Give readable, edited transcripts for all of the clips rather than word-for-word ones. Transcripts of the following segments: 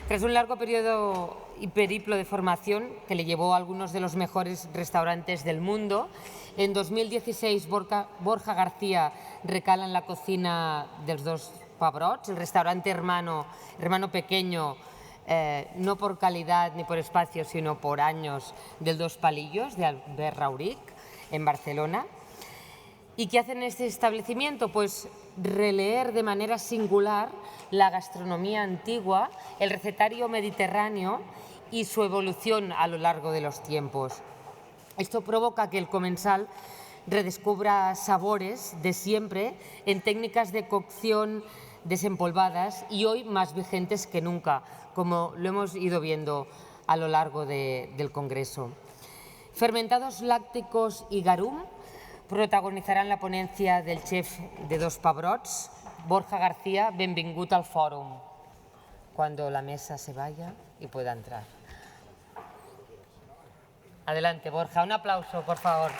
Tras un largo periodo y periplo de formación que le llevó a algunos de los mejores restaurantes del mundo, en 2016 Borja García recala en la cocina dels Dos Pebrots, el restaurante hermano pequeño, no por calidad ni por espacio, sino por años, del Dos Palillos, de Albert Rauric, en Barcelona. ¿Y qué hacen en este establecimiento? Pues releer de manera singular la gastronomía antigua, el recetario mediterráneo y su evolución a lo largo de los tiempos. Esto provoca que el comensal redescubra sabores de siempre en técnicas de cocción desempolvadas y hoy más vigentes que nunca, como lo hemos ido viendo a lo largo del Congreso. Fermentados lácticos y garum protagonizarán la ponencia del chef de Dos Pebrots, Borja García. Benvingut al fòrum, cuando la mesa se vaya y pueda entrar. Adelante, Borja. Un aplauso, por favor.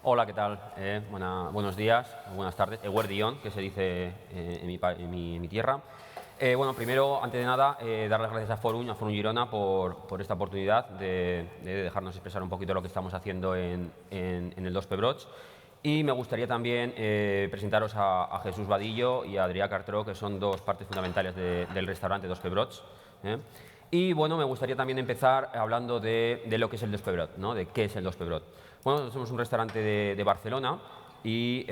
Hola, ¿qué tal? Buenos días, buenas tardes. Eguerdión, que se dice en mi tierra. Bueno, primero, antes de nada, dar las gracias a Forum Girona por esta oportunidad de dejarnos expresar un poquito lo que estamos haciendo en el Dos Pebrots. Y me gustaría también presentaros a Jesús Vadillo y a Adrià Cartró, que son dos partes fundamentales del restaurante Dos Pebrots. Y bueno, me gustaría también empezar hablando de lo que es el Dos Pebrot, ¿no? De qué es el Dos Pebrot. Bueno, nosotros somos un restaurante de Barcelona y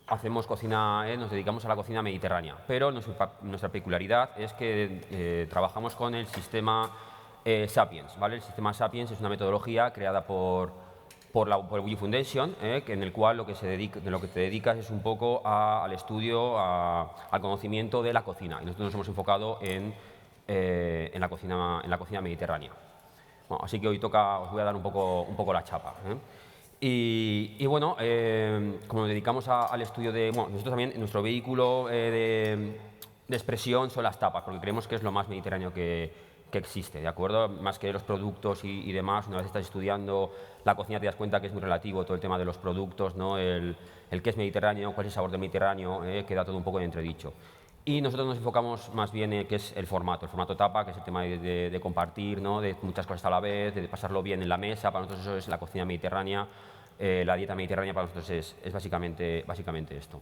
hacemos cocina, nos dedicamos a la cocina mediterránea, pero nuestra peculiaridad es que trabajamos con el sistema Sapiens, ¿vale? El sistema Sapiens es una metodología creada por Wii Foundation, en el cual lo que te dedicas es un poco al estudio, al conocimiento de la cocina. Y nosotros nos hemos enfocado en la cocina mediterránea. Bueno, así que hoy os voy a dar un poco la chapa. Y bueno, como nos dedicamos al estudio nosotros también, nuestro vehículo de expresión son las tapas, porque creemos que es lo más mediterráneo que existe, ¿de acuerdo? Más que los productos y demás, una vez estás estudiando la cocina te das cuenta que es muy relativo todo el tema de los productos, ¿no? El qué es mediterráneo, cuál es el sabor del Mediterráneo, queda todo un poco en entredicho. Y nosotros nos enfocamos más bien en qué es el formato tapa, que es el tema de compartir, ¿no? De muchas cosas a la vez, de pasarlo bien en la mesa. Para nosotros eso es la cocina mediterránea, la dieta mediterránea para nosotros es básicamente esto.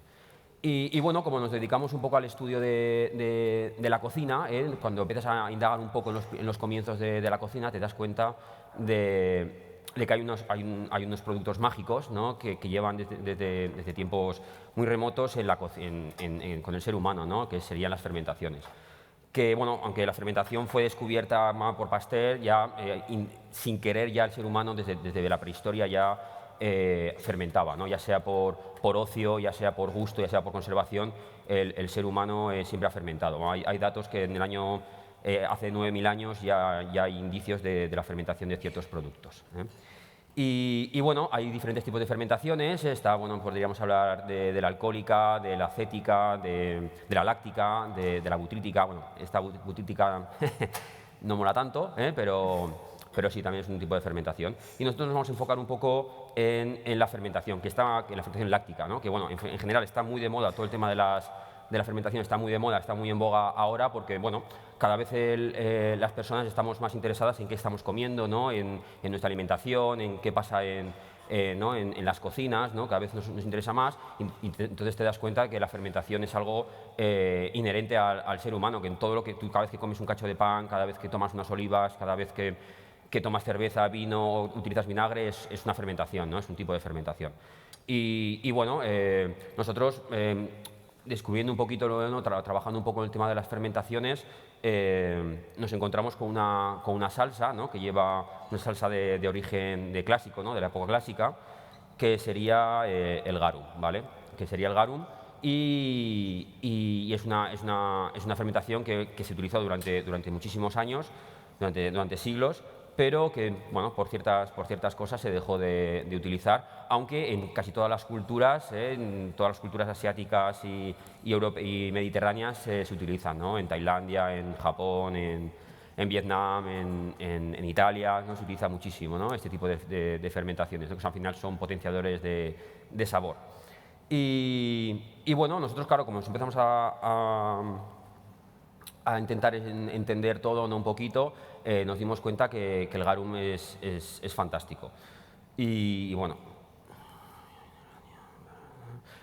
Y bueno, como nos dedicamos un poco al estudio de la cocina, cuando empiezas a indagar un poco en los comienzos de la cocina, te das cuenta de que hay unos productos mágicos, ¿no? que llevan desde tiempos muy remotos con el ser humano, ¿no? Que serían las fermentaciones. Que, bueno, aunque la fermentación fue descubierta por Pasteur, ya sin querer ya el ser humano desde la prehistoria ya fermentaba, ¿no? Ya sea por ocio, ya sea por gusto, ya sea por conservación, el ser humano siempre ha fermentado, ¿no? Hay datos que en el año, hace 9.000 años ya hay indicios de la fermentación de ciertos productos. Y bueno, hay diferentes tipos de fermentaciones. Bueno, podríamos hablar de la alcohólica, de la acética, de la láctica, de la butrítica. Bueno, esta butrítica no mola tanto, pero sí, también es un tipo de fermentación. Y nosotros nos vamos a enfocar un poco en la fermentación, que la fermentación láctica, ¿no? Que bueno, en general está muy de moda todo el tema de la fermentación, está muy de moda, está muy en boga ahora, porque bueno, cada vez las personas estamos más interesadas en qué estamos comiendo, ¿no? En nuestra alimentación, en qué pasa en las cocinas, ¿no? Cada vez nos interesa más y entonces te das cuenta que la fermentación es algo inherente al ser humano, que en todo lo que tú, cada vez que comes un cacho de pan, cada vez que tomas unas olivas, cada vez que tomas cerveza, vino o utilizas vinagre, es una fermentación, ¿no? Es un tipo de fermentación. Y bueno, nosotros descubriendo un poquito, ¿no? Trabajando un poco en el tema de las fermentaciones, nos encontramos con una salsa, ¿no? Que lleva una salsa de origen clásico, ¿no? De la época clásica, que sería el garum, ¿vale? Que sería el garum y es una fermentación que se utilizó durante muchísimos años, durante siglos, pero que bueno, por ciertas cosas se dejó de utilizar, aunque en casi todas las culturas, en todas las culturas asiáticas y mediterráneas se utilizan, ¿no? En Tailandia, en Japón, en Vietnam, en Italia, ¿no? Se utiliza muchísimo, ¿no? Este tipo de fermentaciones, ¿no? Que al final son potenciadores de sabor. Y bueno, nosotros, claro, como nos empezamos a intentar entender todo, ¿no? Un poquito, nos dimos cuenta que el garum es fantástico. Y bueno,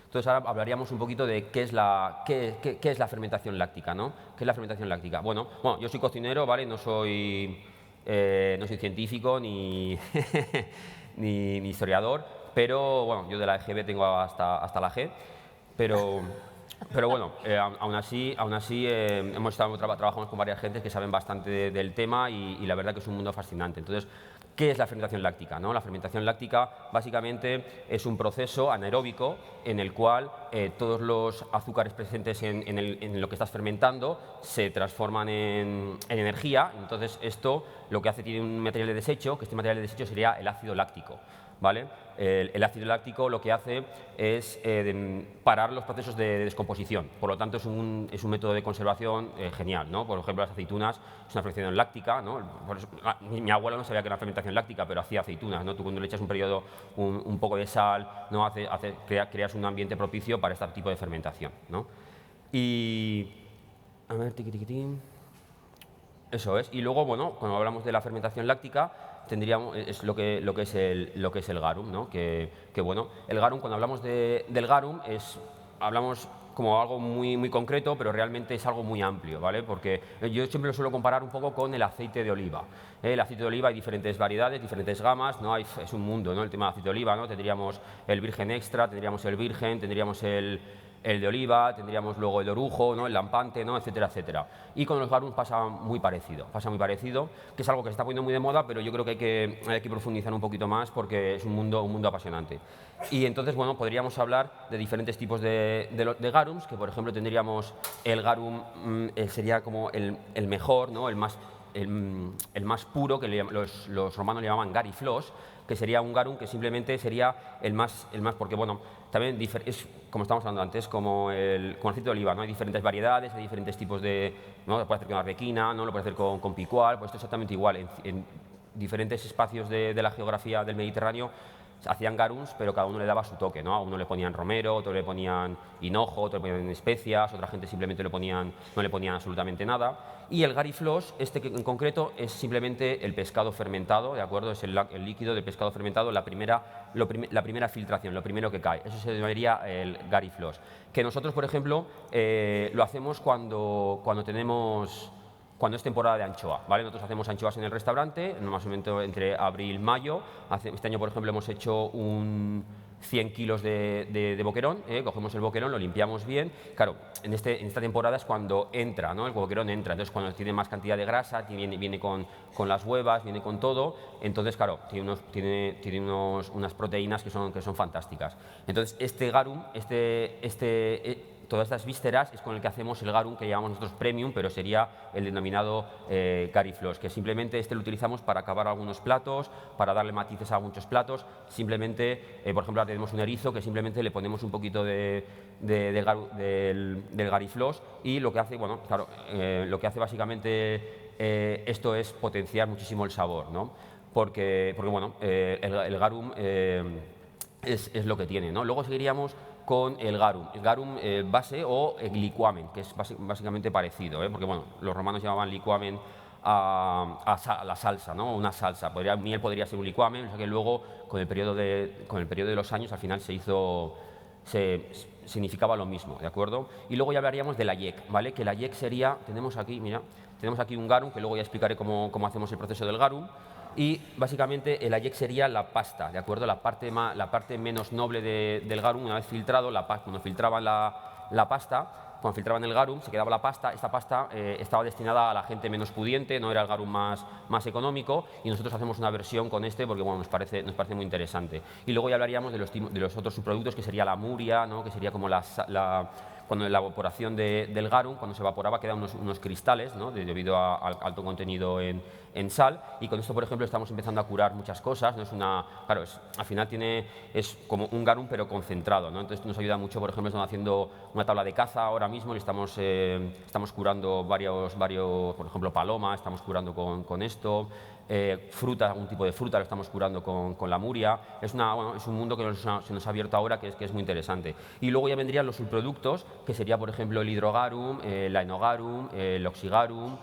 entonces ahora hablaríamos un poquito de qué es la fermentación láctica, ¿no? ¿Qué es la fermentación láctica? Bueno, yo soy cocinero, ¿vale? No soy científico ni, ni historiador, pero bueno, yo de la EGB tengo hasta la G, pero bueno, aún así hemos estado trabajando con varias gentes que saben bastante del tema y la verdad que es un mundo fascinante. Entonces, ¿qué es la fermentación láctica, no? La fermentación láctica básicamente es un proceso anaeróbico en el cual todos los azúcares presentes en lo que estás fermentando se transforman en energía. Entonces, esto lo que hace tiene un material de desecho, que este material de desecho sería el ácido láctico, ¿vale? El ácido láctico lo que hace es parar los procesos de descomposición. Por lo tanto, es un método de conservación genial, ¿no? Por ejemplo, las aceitunas es una fermentación láctica, ¿no? Por eso, mi abuela no sabía que era fermentación láctica, pero hacía aceitunas, ¿no? Tú cuando le echas un poco de sal, ¿no? Creas un ambiente propicio para este tipo de fermentación, ¿no? Y a ver, tiquitín. Eso es. Y luego, bueno, cuando hablamos de la fermentación láctica, tendríamos lo que es el garum, ¿no? Que bueno, el garum, cuando hablamos del garum, hablamos como algo muy concreto, pero realmente es algo muy amplio, ¿vale? Porque yo siempre lo suelo comparar un poco con el aceite de oliva. El aceite de oliva hay diferentes variedades, diferentes gamas, ¿no? Es un mundo, ¿no? El tema del aceite de oliva, ¿no? Tendríamos el virgen extra, tendríamos el virgen, tendríamos el de oliva, tendríamos luego el orujo, ¿no? El lampante, ¿no? Etcétera, etcétera. Y con los garums pasa muy parecido, que es algo que se está poniendo muy de moda, pero yo creo que hay que profundizar un poquito más porque es un mundo apasionante. Y entonces, bueno, podríamos hablar de diferentes tipos de garums, que por ejemplo tendríamos el garum, sería como el mejor, ¿no? El más puro, que los romanos le llamaban gariflos, que sería un garum que simplemente sería el más porque bueno, también es como estamos hablando antes, como el aceite de oliva, ¿no? Hay diferentes variedades, hay diferentes tipos ¿no? Lo puede hacer con arbequina, ¿no? Lo puede hacer con picual, pues esto es exactamente igual. En diferentes espacios de la geografía del Mediterráneo hacían garums, pero cada uno le daba su toque, ¿no? A uno le ponían romero, otro le ponían hinojo, otro le ponían especias, otra gente simplemente no le ponían absolutamente nada. Y el gariflos, que en concreto es simplemente el pescado fermentado, ¿de acuerdo? Es el líquido del pescado fermentado, la primera filtración, lo primero que cae. Eso se llamaría el gariflos. Que nosotros, por ejemplo, lo hacemos cuando es temporada de anchoa, ¿vale? Nosotros hacemos anchoas en el restaurante, más o menos entre abril y mayo. Este año, por ejemplo, hemos hecho 100 kilos de boquerón, cogemos el boquerón, lo limpiamos bien. Claro, en esta temporada es cuando entra, ¿no? El boquerón entra, entonces cuando tiene más cantidad de grasa, viene con las huevas, viene con todo, entonces claro, tiene unas proteínas que son fantásticas. Entonces este garum, todas estas vísceras es con el que hacemos el garum que llamamos nosotros premium, pero sería el denominado gariflos, que simplemente lo utilizamos para acabar algunos platos, para darle matices a muchos platos. Simplemente, por ejemplo, ahora tenemos un erizo que simplemente le ponemos un poquito del gariflos y lo que hace, bueno, claro, lo que hace básicamente esto es potenciar muchísimo el sabor, ¿no? Porque bueno, el garum es lo que tiene, ¿no? Luego seguiríamos con el garum base o liquamen, que es básicamente parecido, porque bueno, los romanos llamaban liquamen a la salsa, ¿no? Una salsa. Miel podría ser un liquamen, o sea que luego con el periodo de los años al final significaba lo mismo, ¿de acuerdo? Y luego ya hablaríamos de la yec, ¿vale? Que la yec sería, tenemos aquí un garum, que luego ya explicaré cómo hacemos el proceso del garum. Y básicamente el ayek sería la pasta, ¿de acuerdo? La parte menos noble del garum, una vez filtrado, cuando filtraban la pasta, cuando filtraban el garum, se quedaba la pasta. Esta pasta estaba destinada a la gente menos pudiente, no era el garum más económico, y nosotros hacemos una versión con porque bueno, nos parece muy interesante. Y luego ya hablaríamos de los otros subproductos, que sería la muria, ¿no? Que sería como cuando en la evaporación del garum, cuando se evaporaba, quedan unos cristales, ¿no? Debido al alto contenido en sal, y con esto, por ejemplo, estamos empezando a curar muchas cosas, ¿no? Claro, al final es como un garum pero concentrado, ¿no? Entonces nos ayuda mucho. Por ejemplo, estamos haciendo una tabla de caza ahora mismo y estamos curando varios, por ejemplo, paloma, estamos curando con esto. Fruta, algún tipo de fruta lo estamos curando con la muria. Es un mundo que se nos ha abierto ahora, que es muy interesante. Y luego ya vendrían los subproductos, que sería, por ejemplo, el hidrogarum, el aenogarum, el oxigarum,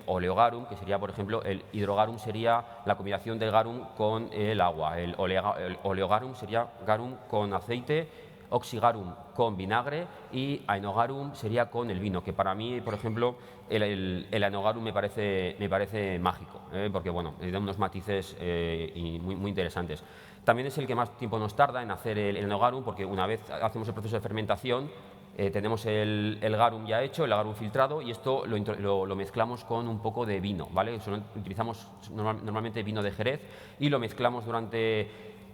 oleogarum, que sería, por ejemplo, el hidrogarum sería la combinación del garum con el agua. El oleogarum sería garum con aceite, oxigarum con vinagre y aenogarum sería con el vino, que para mí, por ejemplo, el aenogarum me parece mágico, porque bueno, da unos matices muy interesantes. También es el que más tiempo nos tarda en hacer el aenogarum, porque una vez hacemos el proceso de fermentación, tenemos el garum ya hecho, el garum filtrado, y esto lo mezclamos con un poco de vino, ¿vale? Utilizamos normalmente vino de Jerez y lo mezclamos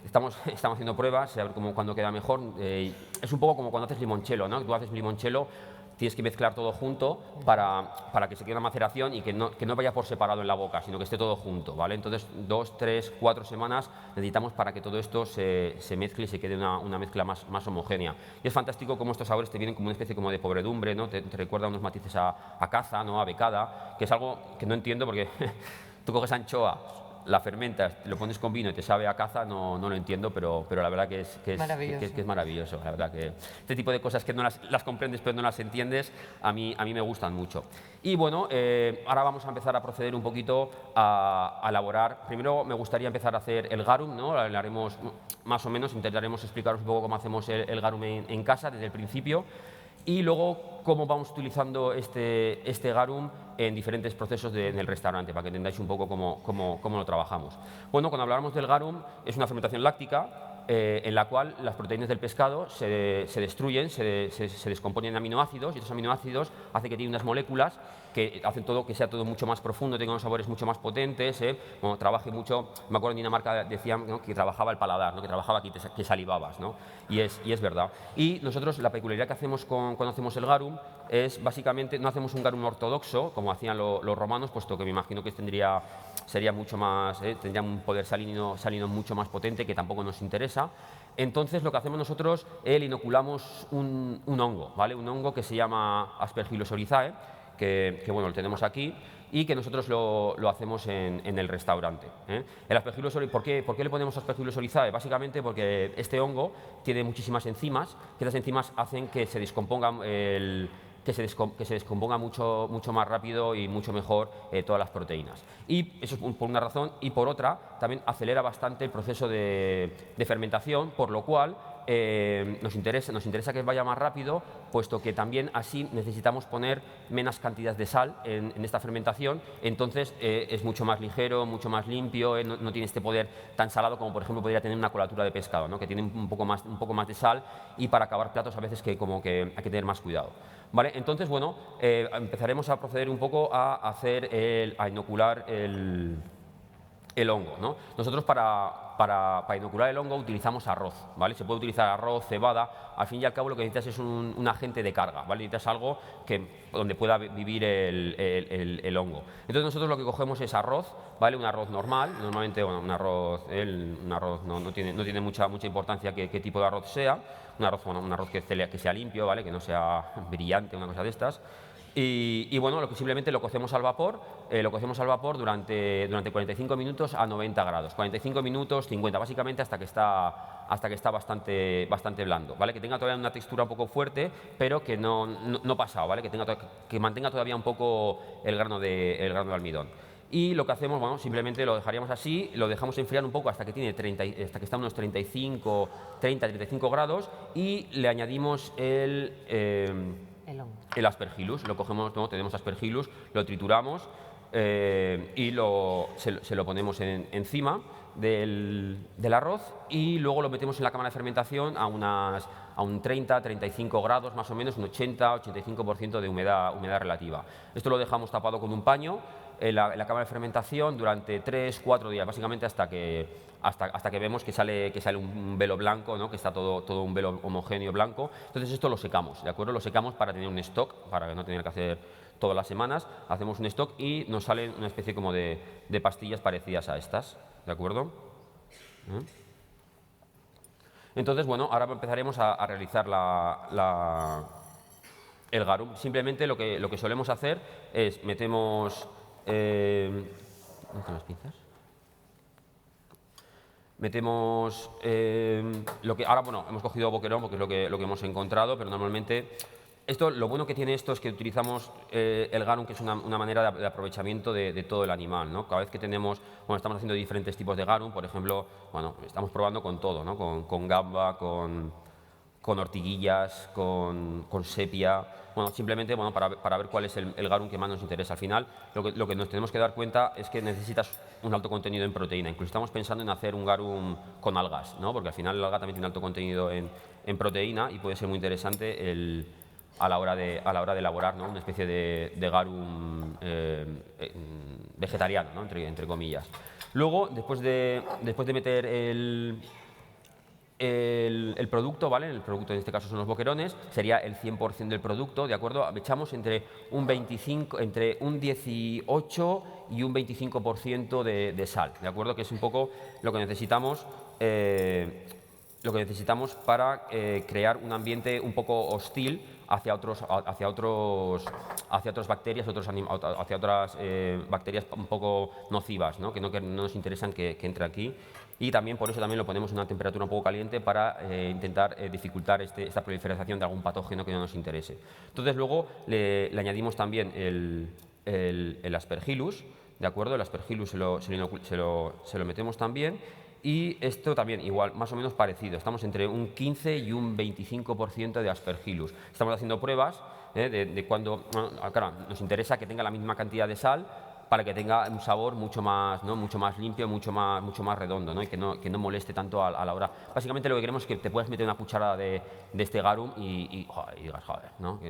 Estamos haciendo pruebas, a ver cuándo queda mejor. Es un poco como cuando haces limoncello, ¿no? Tú haces limoncello, tienes que mezclar todo junto para que se quede una maceración y que no vaya por separado en la boca, sino que esté todo junto, ¿vale? Entonces, 2, 3, 4 semanas necesitamos para que todo esto se mezcle y se quede una mezcla más homogénea. Y es fantástico cómo estos sabores te vienen como una especie como de pobredumbre, ¿no? Te recuerda unos matices a caza, ¿no? A becada, que es algo que no entiendo porque tú coges anchoa, la fermentas, lo pones con vino y te sabe a caza, no lo entiendo, pero la verdad que es maravilloso. La verdad que este tipo de cosas que no las comprendes pero no las entiendes, a mí me gustan mucho. Y bueno, ahora vamos a empezar a proceder un poquito a elaborar. Primero me gustaría empezar a hacer el garum, ¿no? Lo haremos más o menos, intentaremos explicaros un poco cómo hacemos el garum en casa desde el principio. Y luego cómo vamos utilizando este garum en diferentes procesos en el restaurante, para que entendáis un poco cómo lo trabajamos. Bueno, cuando hablamos del garum, es una fermentación láctica en la cual las proteínas del pescado se destruyen, se descomponen en aminoácidos, y estos aminoácidos hacen que tiene unas moléculas que hacen que sea todo mucho más profundo, tenga unos sabores mucho más potentes. Bueno, trabaje mucho, me acuerdo en Dinamarca decían, ¿no?, que trabajaba el paladar, ¿no?, que trabajaba aquí, que salivabas, ¿no? Y es verdad. Y nosotros la peculiaridad que hacemos cuando hacemos el garum es básicamente, no hacemos un garum ortodoxo como hacían los romanos, puesto que me imagino que sería mucho más, tendría un poder salino mucho más potente, que tampoco nos interesa. Entonces lo que hacemos nosotros es inoculamos un hongo, ¿vale? Un hongo que se llama Aspergillus oryzae, que bueno, lo tenemos aquí, y que nosotros lo hacemos en el restaurante. El Aspergillus oryzae, ¿por qué le ponemos Aspergillus oryzae? Básicamente porque este hongo tiene muchísimas enzimas, que esas enzimas hacen que se descomponga mucho más rápido y mucho mejor todas las proteínas. Y eso es por una razón, y por otra también acelera bastante el proceso de fermentación, por lo cual nos interesa que vaya más rápido, puesto que también así necesitamos poner menos cantidad de sal en esta fermentación. Entonces es mucho más ligero, mucho más limpio, no tiene este poder tan salado como, por ejemplo, podría tener una colatura de pescado, ¿no?, que tiene un poco más de sal, y para acabar platos a veces que hay que tener más cuidado. ¿Vale? Entonces, bueno, empezaremos a proceder un poco a inocular el hongo, ¿no? Nosotros para inocular el hongo utilizamos arroz, ¿vale? Se puede utilizar arroz, cebada. Al fin y al cabo lo que necesitas es un agente de carga, ¿vale? Necesitas algo donde pueda vivir el hongo. Entonces nosotros lo que cogemos es arroz, ¿vale? Un arroz normal, normalmente, bueno, un arroz no tiene mucha importancia qué tipo de arroz sea. Un arroz que sea limpio, ¿vale? Que no sea brillante, una cosa de estas. Y bueno, simplemente lo cocemos al vapor, durante 45 minutos a 90 grados, 45 minutos, 50, básicamente hasta que está bastante blando, ¿vale? Que tenga todavía una textura un poco fuerte, pero que no pasado, ¿vale? Que mantenga todavía un poco el grano de almidón. Y lo que hacemos, bueno, simplemente lo dejaríamos así, lo dejamos enfriar un poco hasta que está a unos 30-35 grados, y le añadimos el Aspergillus. Lo cogemos, ¿no? Tenemos Aspergillus, lo trituramos y se lo ponemos encima del arroz, y luego lo metemos en la cámara de fermentación a un 30-35 grados más o menos, un 80-85% de humedad relativa. Esto lo dejamos tapado con un paño en la cámara de fermentación durante 3-4 días, básicamente hasta que vemos que sale un velo blanco, ¿no? Que está todo un velo homogéneo blanco. Entonces esto lo secamos, ¿de acuerdo? Lo secamos para tener un stock, para no tener que hacer todas las semanas. Hacemos un stock y nos salen una especie como de pastillas parecidas a estas, ¿de acuerdo? Entonces, bueno, ahora empezaremos a realizar el garum. Simplemente lo que solemos hacer es metemos... ¿dónde están las pinzas? Metemos ahora, bueno, hemos cogido boquerón porque es lo que hemos encontrado, pero normalmente lo bueno que tiene esto es que utilizamos el garum, que es una manera de aprovechamiento de todo el animal, ¿no? Cada vez que estamos haciendo diferentes tipos de garum, por ejemplo, bueno, estamos probando con todo, ¿no? Con gamba, con ortiguillas, con sepia, bueno, simplemente para ver cuál es el garum que más nos interesa. Al final, lo que nos tenemos que dar cuenta es que necesitas un alto contenido en proteína. Incluso estamos pensando en hacer un garum con algas, ¿no? Porque al final el alga también tiene alto contenido en proteína y puede ser muy interesante a la hora de elaborar, ¿no? Una especie de garum vegetariano, ¿no? entre comillas. Luego, después de meter el producto, ¿vale? El producto en este caso son los boquerones, sería el 100% del producto, ¿de acuerdo? Echamos entre un 18 y un 25% de sal, ¿de acuerdo? Que es un poco lo que necesitamos para crear un ambiente un poco hostil hacia otras bacterias, hacia otras bacterias un poco nocivas, ¿no? Que no nos interesan que entre aquí. Y también por eso también lo ponemos en una temperatura un poco caliente para intentar dificultar esta proliferación de algún patógeno que no nos interese. Entonces luego le añadimos también el aspergillus, ¿de acuerdo? El aspergillus se lo metemos también. Y esto también igual, más o menos parecido. Estamos entre un 15 y un 25% de aspergillus. Estamos haciendo pruebas de cuando, bueno, claro, nos interesa que tenga la misma cantidad de sal para que tenga un sabor mucho más, ¿no? mucho más limpio, mucho más redondo, ¿no? Y que no moleste tanto a la hora. Básicamente lo que queremos es que te puedas meter una cucharada de este garum y digas, joder, ¿no?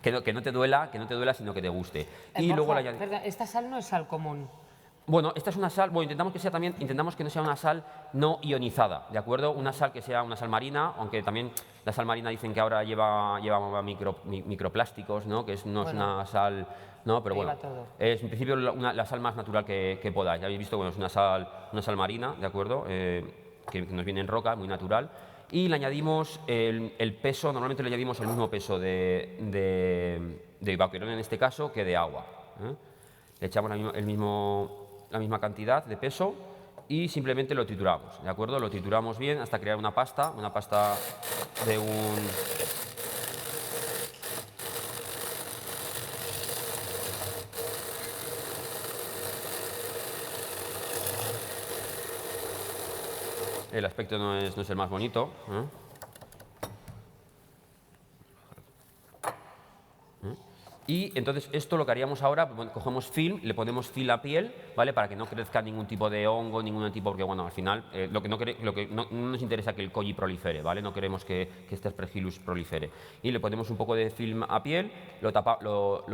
Que no te duela, sino que te guste. Y luego perdón, esta sal no es sal común. Bueno, esta es una sal, bueno, intentamos que no sea una sal no ionizada, ¿de acuerdo? Una sal que sea una sal marina, aunque también la sal marina dicen que ahora lleva microplásticos, ¿no? Que no es una sal, ¿no? Pero bueno, es en principio la sal más natural que podáis. Ya habéis visto, bueno, es una sal marina, ¿de acuerdo? Que nos viene en roca, muy natural. Y le añadimos el peso, normalmente le añadimos el mismo peso de boquerón en este caso que de agua, ¿eh? Le echamos la misma cantidad de peso y simplemente lo trituramos, ¿de acuerdo? Lo trituramos bien hasta crear una pasta de un... El aspecto no es el más bonito, ¿eh? Y entonces esto lo que haríamos ahora, bueno, cogemos film, le ponemos film a piel, ¿vale? Para que no crezca ningún tipo de hongo, porque bueno, al final lo que no nos interesa que el koji prolifere, ¿vale? No queremos que este aspergillus prolifere. Y le ponemos un poco de film a piel, lo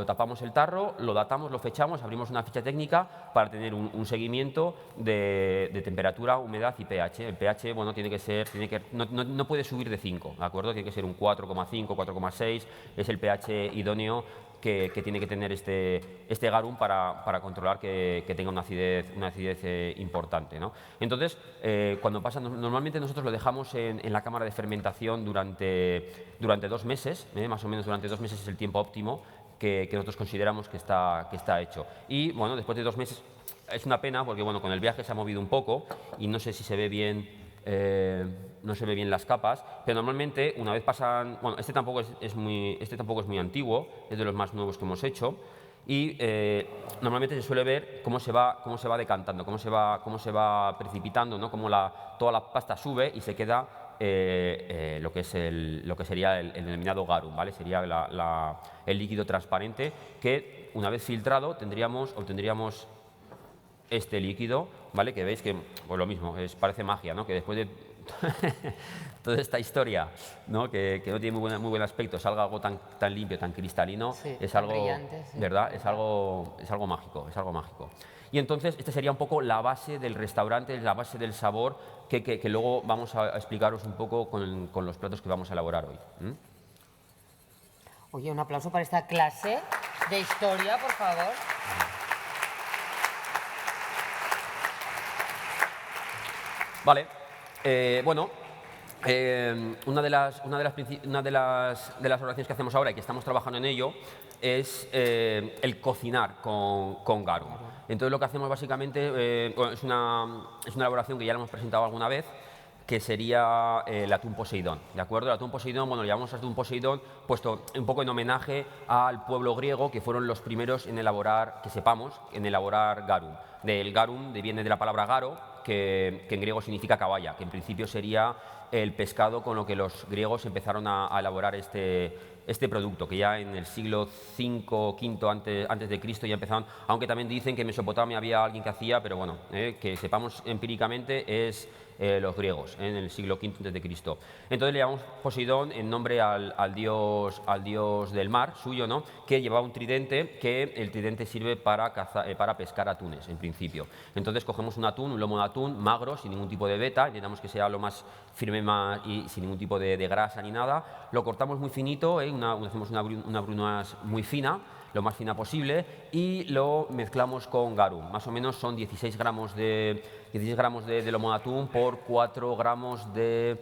tapamos el tarro, lo datamos, lo fechamos, abrimos una ficha técnica para tener un seguimiento de temperatura, humedad y pH. El pH, bueno, no puede subir de 5, ¿de acuerdo? Tiene que ser un 4,5, 4,6, es el pH idóneo que tiene que tener este garum para controlar que tenga una acidez importante, ¿no? Entonces, cuando pasa, normalmente nosotros lo dejamos en la cámara de fermentación durante 2 meses, más o menos durante 2 meses es el tiempo óptimo que nosotros consideramos que está hecho. Y bueno, después de 2 meses es una pena porque bueno, con el viaje se ha movido un poco y no sé si se ve bien. No se ve bien las capas, pero normalmente una vez pasan, bueno, este tampoco es muy antiguo, es de los más nuevos que hemos hecho y normalmente se suele ver cómo se va decantando, cómo se va precipitando, ¿no? Cómo toda la pasta sube y se queda lo que sería el denominado garum, ¿vale? Sería el líquido transparente que una vez filtrado obtendríamos este líquido, ¿vale? Que veis que, pues lo mismo, parece magia, ¿no? Que después de toda esta historia, ¿no? Que no tiene muy buen aspecto, salga algo tan limpio, tan cristalino, Sí, es tan algo, brillante, sí. ¿verdad? Es algo mágico, es algo mágico. Y entonces, esta sería un poco la base del restaurante, la base del sabor, que luego vamos a explicaros un poco con los platos que vamos a elaborar hoy. Oye, un aplauso para esta clase de historia, por favor. Vale, bueno, una de las oraciones que hacemos ahora y que estamos trabajando en ello es el cocinar con garum. Entonces lo que hacemos básicamente bueno, es una elaboración que ya la hemos presentado alguna vez, que sería el atún Poseidón, ¿de acuerdo? El atún Poseidón, bueno, lo llamamos atún Poseidón puesto un poco en homenaje al pueblo griego, que fueron los primeros en elaborar, que sepamos, en elaborar garum. Del garum viene de la palabra garo, que en griego significa caballa, que en principio sería el pescado con lo que los griegos empezaron a elaborar este producto, que ya en el siglo V, V antes de Cristo ya empezaron, aunque también dicen que en Mesopotamia había alguien que hacía, pero bueno, que sepamos empíricamente es los griegos, en el siglo V antes de Cristo. Entonces le llamamos Poseidón en nombre al dios del mar, suyo, ¿no? Que llevaba un tridente, que el tridente sirve para pescar atunes, en principio. Entonces cogemos un atún, un lomo de atún magro, sin ningún tipo de veta, intentamos que sea lo más firme y sin ningún tipo de grasa ni nada, lo cortamos muy finito, hacemos una brunoise muy fina, lo más fina posible, y lo mezclamos con garum. Más o menos son 16 gramos de lomo de atún por 4 gramos de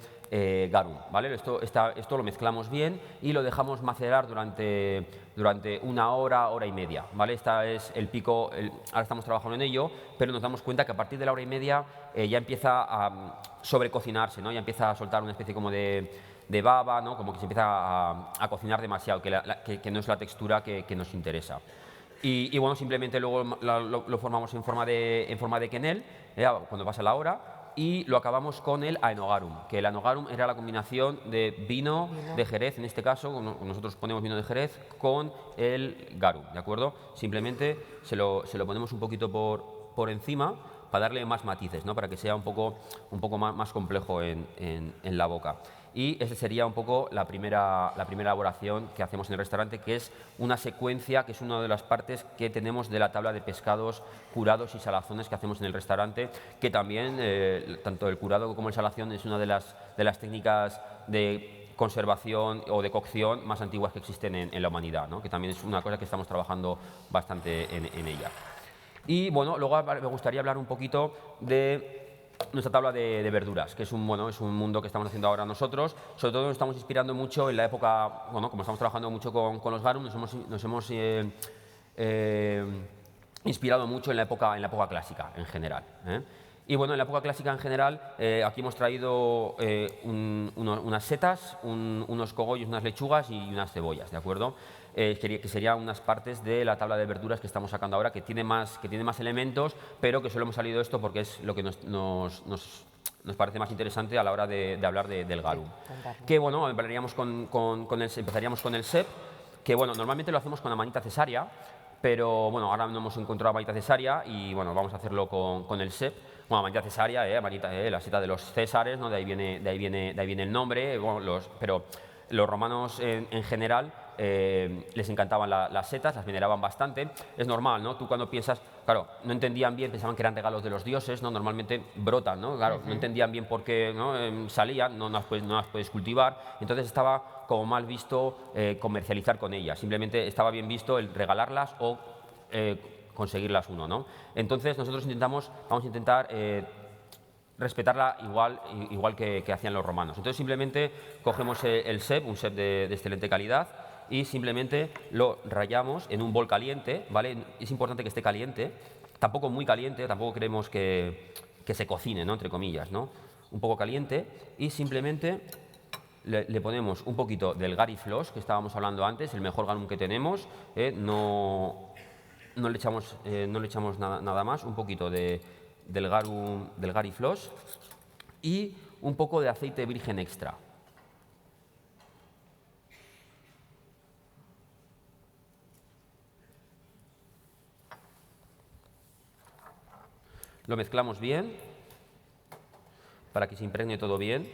garum, ¿vale? Esto lo mezclamos bien y lo dejamos macerar durante una hora y media, ¿vale? Esta es el pico, ahora estamos trabajando en ello, pero nos damos cuenta que a partir de la hora y media ya empieza a sobrecocinarse, ¿no? Ya empieza a soltar una especie como de baba, ¿no? Como que se empieza a cocinar demasiado, que no es la textura que nos interesa. Y bueno, simplemente luego lo formamos en forma de quenel, cuando pasa la hora, y lo acabamos con el aenogarum, que el aenogarum era la combinación de vino de Jerez, en este caso, nosotros ponemos vino de Jerez, con el garum, ¿de acuerdo? Simplemente se lo ponemos un poquito por encima para darle más matices, ¿no? Para que sea un poco más complejo en la boca. Y esa sería un poco la primera elaboración que hacemos en el restaurante, que es una secuencia, que es una de las partes que tenemos de la tabla de pescados curados y salazones que hacemos en el restaurante, que también, tanto el curado como el salazón, es una de las técnicas de conservación o de cocción más antiguas que existen en la humanidad, ¿no? Que también es una cosa que estamos trabajando bastante en ella. Y bueno, luego me gustaría hablar un poquito de nuestra tabla de verduras, que es un mundo que estamos haciendo ahora nosotros. Sobre todo nos estamos inspirando mucho en la época, bueno, como estamos trabajando mucho con los garum, nos hemos inspirado mucho en la época clásica en general. Y bueno, en la época clásica en general, aquí hemos traído unas setas, unos cogollos, unas lechugas y unas cebollas, ¿de acuerdo? Que serían unas partes de la tabla de verduras que estamos sacando ahora, que tiene más elementos, pero que solo hemos salido esto porque es lo que nos parece más interesante a la hora de hablar del garum. Que bueno, empezaríamos con el sep, que bueno, normalmente lo hacemos con la manita cesárea, pero bueno, ahora no hemos encontrado manita cesárea y bueno, vamos a hacerlo con el sep. Bueno, manita cesárea, la seta de los césares, ¿no? De ahí viene el nombre, bueno, pero los romanos en general les encantaban las setas, las veneraban bastante. Es normal, ¿no? Tú cuando piensas, claro, no entendían bien, pensaban que eran regalos de los dioses, ¿no? Normalmente brotan, ¿no? Claro, no entendían bien por qué, ¿no? Salían, no las puedes cultivar, entonces estaba como mal visto comercializar con ellas. Simplemente estaba bien visto el regalarlas o conseguirlas uno, ¿no? Entonces nosotros vamos a intentar respetarla igual que hacían los romanos. Entonces simplemente cogemos el sep, un sep de excelente calidad, y simplemente lo rallamos en un bol caliente, ¿vale? Es importante que esté caliente, tampoco muy caliente, tampoco queremos que se cocine, ¿no? Entre comillas, ¿no? Un poco caliente, y simplemente le ponemos un poquito del Gary Floss, que estábamos hablando antes, el mejor garum que tenemos, no le echamos nada más, un poquito del Gary Floss y un poco de aceite virgen extra. Lo mezclamos bien para que se impregne todo bien.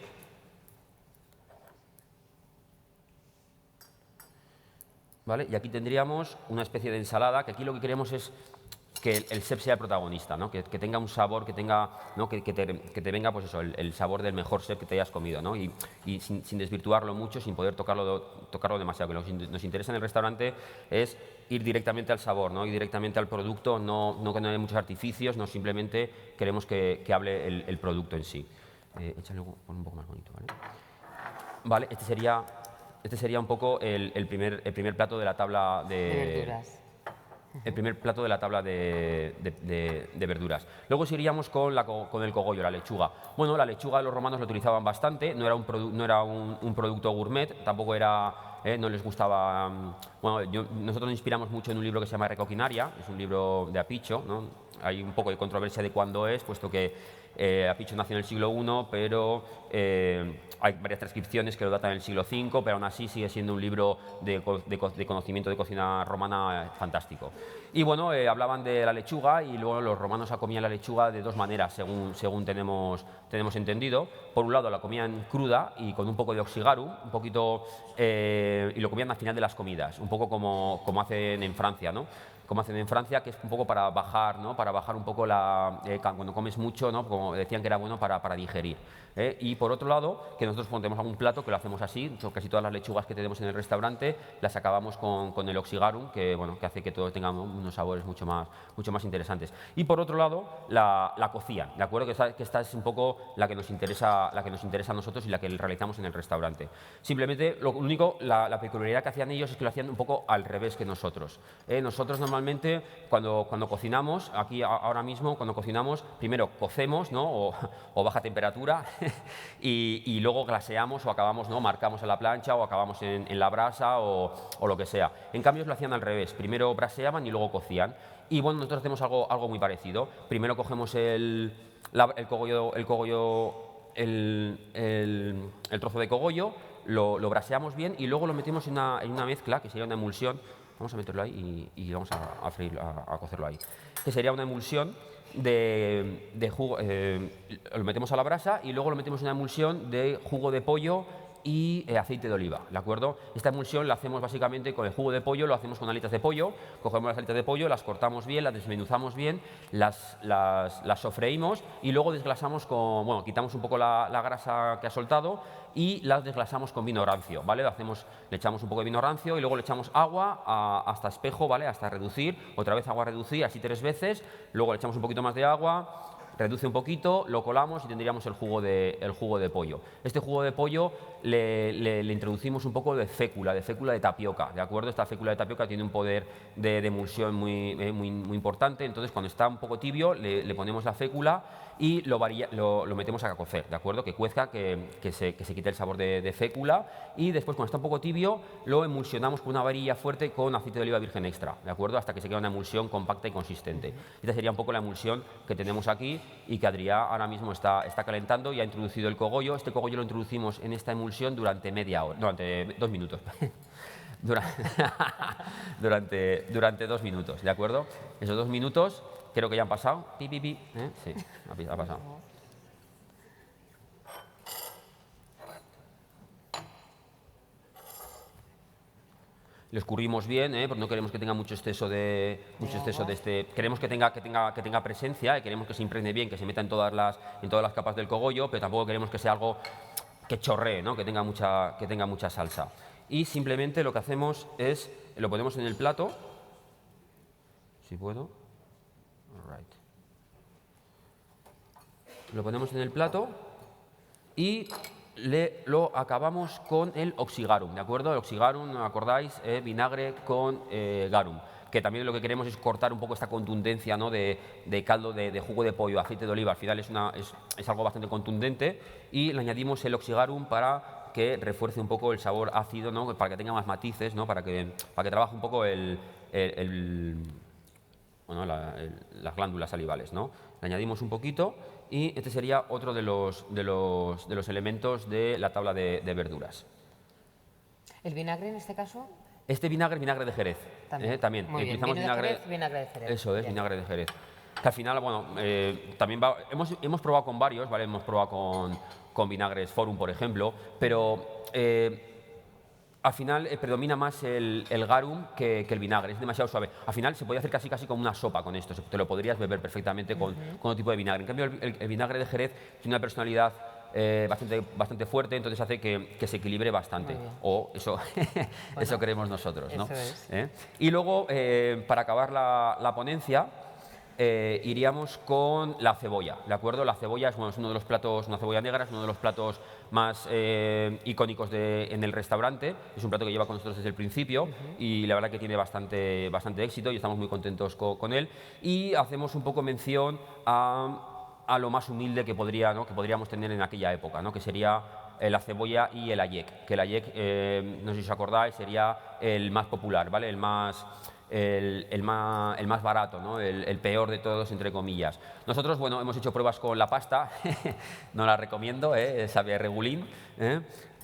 ¿Vale? Y aquí tendríamos una especie de ensalada, que aquí lo que queremos es que el cep sea el protagonista, ¿no? Que tenga un sabor, que tenga, ¿no? que te venga pues eso, el sabor del mejor cep que te hayas comido, ¿no? Y sin desvirtuarlo mucho, sin poder tocarlo demasiado. Que lo que nos interesa en el restaurante es ir directamente al sabor, ¿no? Ir directamente al producto, no que no haya muchos artificios, no, simplemente queremos que hable el producto en sí. Échale un poco más bonito, ¿vale? Vale, este sería un poco el primer plato de la tabla De verduras. el primer plato de la tabla de verduras. Luego seguiríamos con el cogollo, la lechuga. Bueno, la lechuga los romanos lo utilizaban bastante, no era un producto gourmet, tampoco era, no les gustaba. Bueno, nosotros nos inspiramos mucho en un libro que se llama Recoquinaria, es un libro de Apiccio, ¿no? Hay un poco de controversia de cuándo es, puesto que Apiccio nació en el siglo I, pero hay varias transcripciones que lo datan en el siglo V, pero aún así sigue siendo un libro de conocimiento de cocina romana fantástico. Y bueno, hablaban de la lechuga y luego los romanos comían la lechuga de dos maneras, según tenemos entendido. Por un lado la comían cruda y con un poco de oxigarum, un poquito, y lo comían al final de las comidas, un poco como hacen en Francia, ¿no? Como hacen en Francia, que es un poco para bajar, ¿no? Para bajar un poco cuando comes mucho, ¿no? Como decían que era bueno para digerir. Y por otro lado, que nosotros tenemos algún plato que lo hacemos así, casi todas las lechugas que tenemos en el restaurante las acabamos con el oxigarum, que hace que todos tengamos unos sabores mucho más interesantes. Y por otro lado, la cocían, ¿de acuerdo? Que esta es un poco la que nos interesa a nosotros y la que realizamos en el restaurante. Simplemente, la peculiaridad que hacían ellos es que lo hacían un poco al revés que nosotros. Nosotros normalmente, cuando cocinamos, aquí ahora mismo, cuando cocinamos, primero cocemos, ¿no? o baja temperatura, y luego glaseamos o acabamos, ¿no? Marcamos en la plancha o acabamos en la brasa o lo que sea. En cambio, lo hacían al revés. Primero braseaban y luego cocían. Y bueno, nosotros hacemos algo muy parecido. Primero cogemos el trozo de cogollo, lo braseamos bien y luego lo metemos en una mezcla, que sería una emulsión. Vamos a meterlo ahí y vamos a freírlo, a cocerlo ahí. Que sería una emulsión de jugo, lo metemos a la brasa y luego lo metemos en una emulsión de jugo de pollo y aceite de oliva, ¿de acuerdo? Esta emulsión la hacemos básicamente con el jugo de pollo, lo hacemos con alitas de pollo, cogemos las alitas de pollo, las cortamos bien, las desmenuzamos bien, las sofreímos y luego desglasamos quitamos un poco la grasa que ha soltado y las desglasamos con vino rancio, ¿vale? Le echamos un poco de vino rancio y luego le echamos agua hasta espejo, ¿vale? Hasta reducir, otra vez agua a reducir, así 3 veces, luego le echamos un poquito más de agua, reduce un poquito, lo colamos y tendríamos el jugo de pollo. Este jugo de pollo le introducimos un poco de fécula de tapioca, ¿de acuerdo? Esta fécula de tapioca tiene un poder de emulsión muy importante, entonces cuando está un poco tibio le ponemos la fécula y lo metemos a cocer, ¿de acuerdo? Que cuezca, que se quite el sabor de fécula y después cuando está un poco tibio lo emulsionamos con una varilla fuerte con aceite de oliva virgen extra, ¿de acuerdo? Hasta que se quede una emulsión compacta y consistente. Esta sería un poco la emulsión que tenemos aquí y que Adrià ahora mismo está calentando y ha introducido el cogollo. Este cogollo lo introducimos en esta emulsión durante durante 2 minutos. durante 2 minutos, ¿de acuerdo? Esos 2 minutos creo que ya han pasado. Pi, pi, pi. Sí, ha pasado. Lo escurrimos bien, porque no queremos que tenga mucho exceso de este. Queremos que tenga presencia y queremos que se impregne bien, que se meta en todas las capas del cogollo, pero tampoco queremos que sea algo que chorree, ¿no? que tenga mucha salsa. Y simplemente lo que hacemos es lo ponemos en el plato, si puedo. Right. Lo ponemos en el plato y lo acabamos con el oxigarum, ¿de acuerdo? El oxigarum, ¿acordáis? Vinagre con garum, que también lo que queremos es cortar un poco esta contundencia, ¿no? de caldo de jugo de pollo, aceite de oliva. Al final es algo bastante contundente y le añadimos el oxigarum para que refuerce un poco el sabor ácido, ¿no? Para que tenga más matices, ¿no? Para que trabaje un poco las glándulas salivales, ¿no? Le añadimos un poquito y este sería otro de los elementos de la tabla de verduras. ¿El vinagre en este caso? Este vinagre de Jerez. También. Muy bien. Utilizamos vinagre de Jerez. Eso es, Bien. vinagre de Jerez. que al final, bueno, también hemos probado con varios, ¿vale? Hemos probado con vinagres Forum, por ejemplo, pero al final predomina más el garum que el vinagre, es demasiado suave. Al final se puede hacer casi como una sopa con esto, te lo podrías beber perfectamente con otro tipo de vinagre. En cambio, el vinagre de Jerez tiene una personalidad bastante fuerte, entonces hace que se equilibre bastante. O eso, eso creemos nosotros, ¿no? Eso es. Y luego, para acabar la ponencia, iríamos con la cebolla, ¿de acuerdo? La cebolla es uno de los platos, una cebolla negra, es uno de los platos más icónicos en el restaurante. Es un plato que lleva con nosotros desde el principio y la verdad que tiene bastante éxito y estamos muy contentos con él. Y hacemos un poco mención a lo más humilde que podríamos tener en aquella época, ¿no? Que sería la cebolla y el ayec, que el ayec, no sé si os acordáis, sería el más popular, ¿vale? El más barato, ¿no? El peor de todos, entre comillas. Nosotros, bueno, hemos hecho pruebas con la pasta, no la recomiendo, sabe a regulín,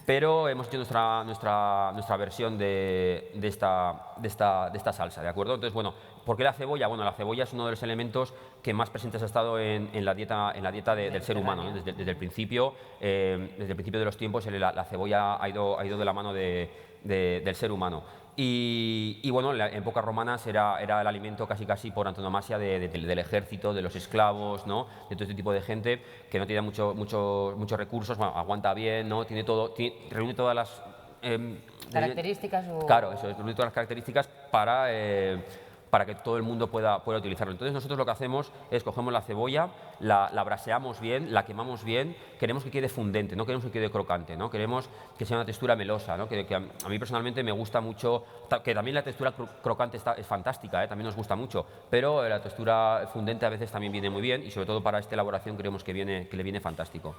pero hemos hecho nuestra versión de esta salsa, ¿de acuerdo? Entonces, bueno, ¿por qué la cebolla? Bueno, la cebolla es uno de los elementos que más presentes ha estado en la dieta del ser humano, ¿no? Desde el principio de los tiempos, la cebolla ha ido de la mano del ser humano. Y bueno, en épocas romanas era el alimento casi por antonomasia del ejército, de los esclavos, ¿no? De todo este tipo de gente que no tiene muchos recursos, bueno, aguanta bien, ¿no? Reúne todas las Características. Claro, eso es, reúne todas las características para que todo el mundo pueda utilizarlo. Entonces nosotros lo que hacemos es cogemos la cebolla, la braseamos bien, la quemamos bien, queremos que quede fundente, no queremos que quede crocante, ¿no? Queremos que sea una textura melosa, ¿no? Que a mí personalmente me gusta mucho, que también la textura crocante es fantástica, también nos gusta mucho, pero la textura fundente a veces también viene muy bien y sobre todo para esta elaboración creemos que le viene fantástico.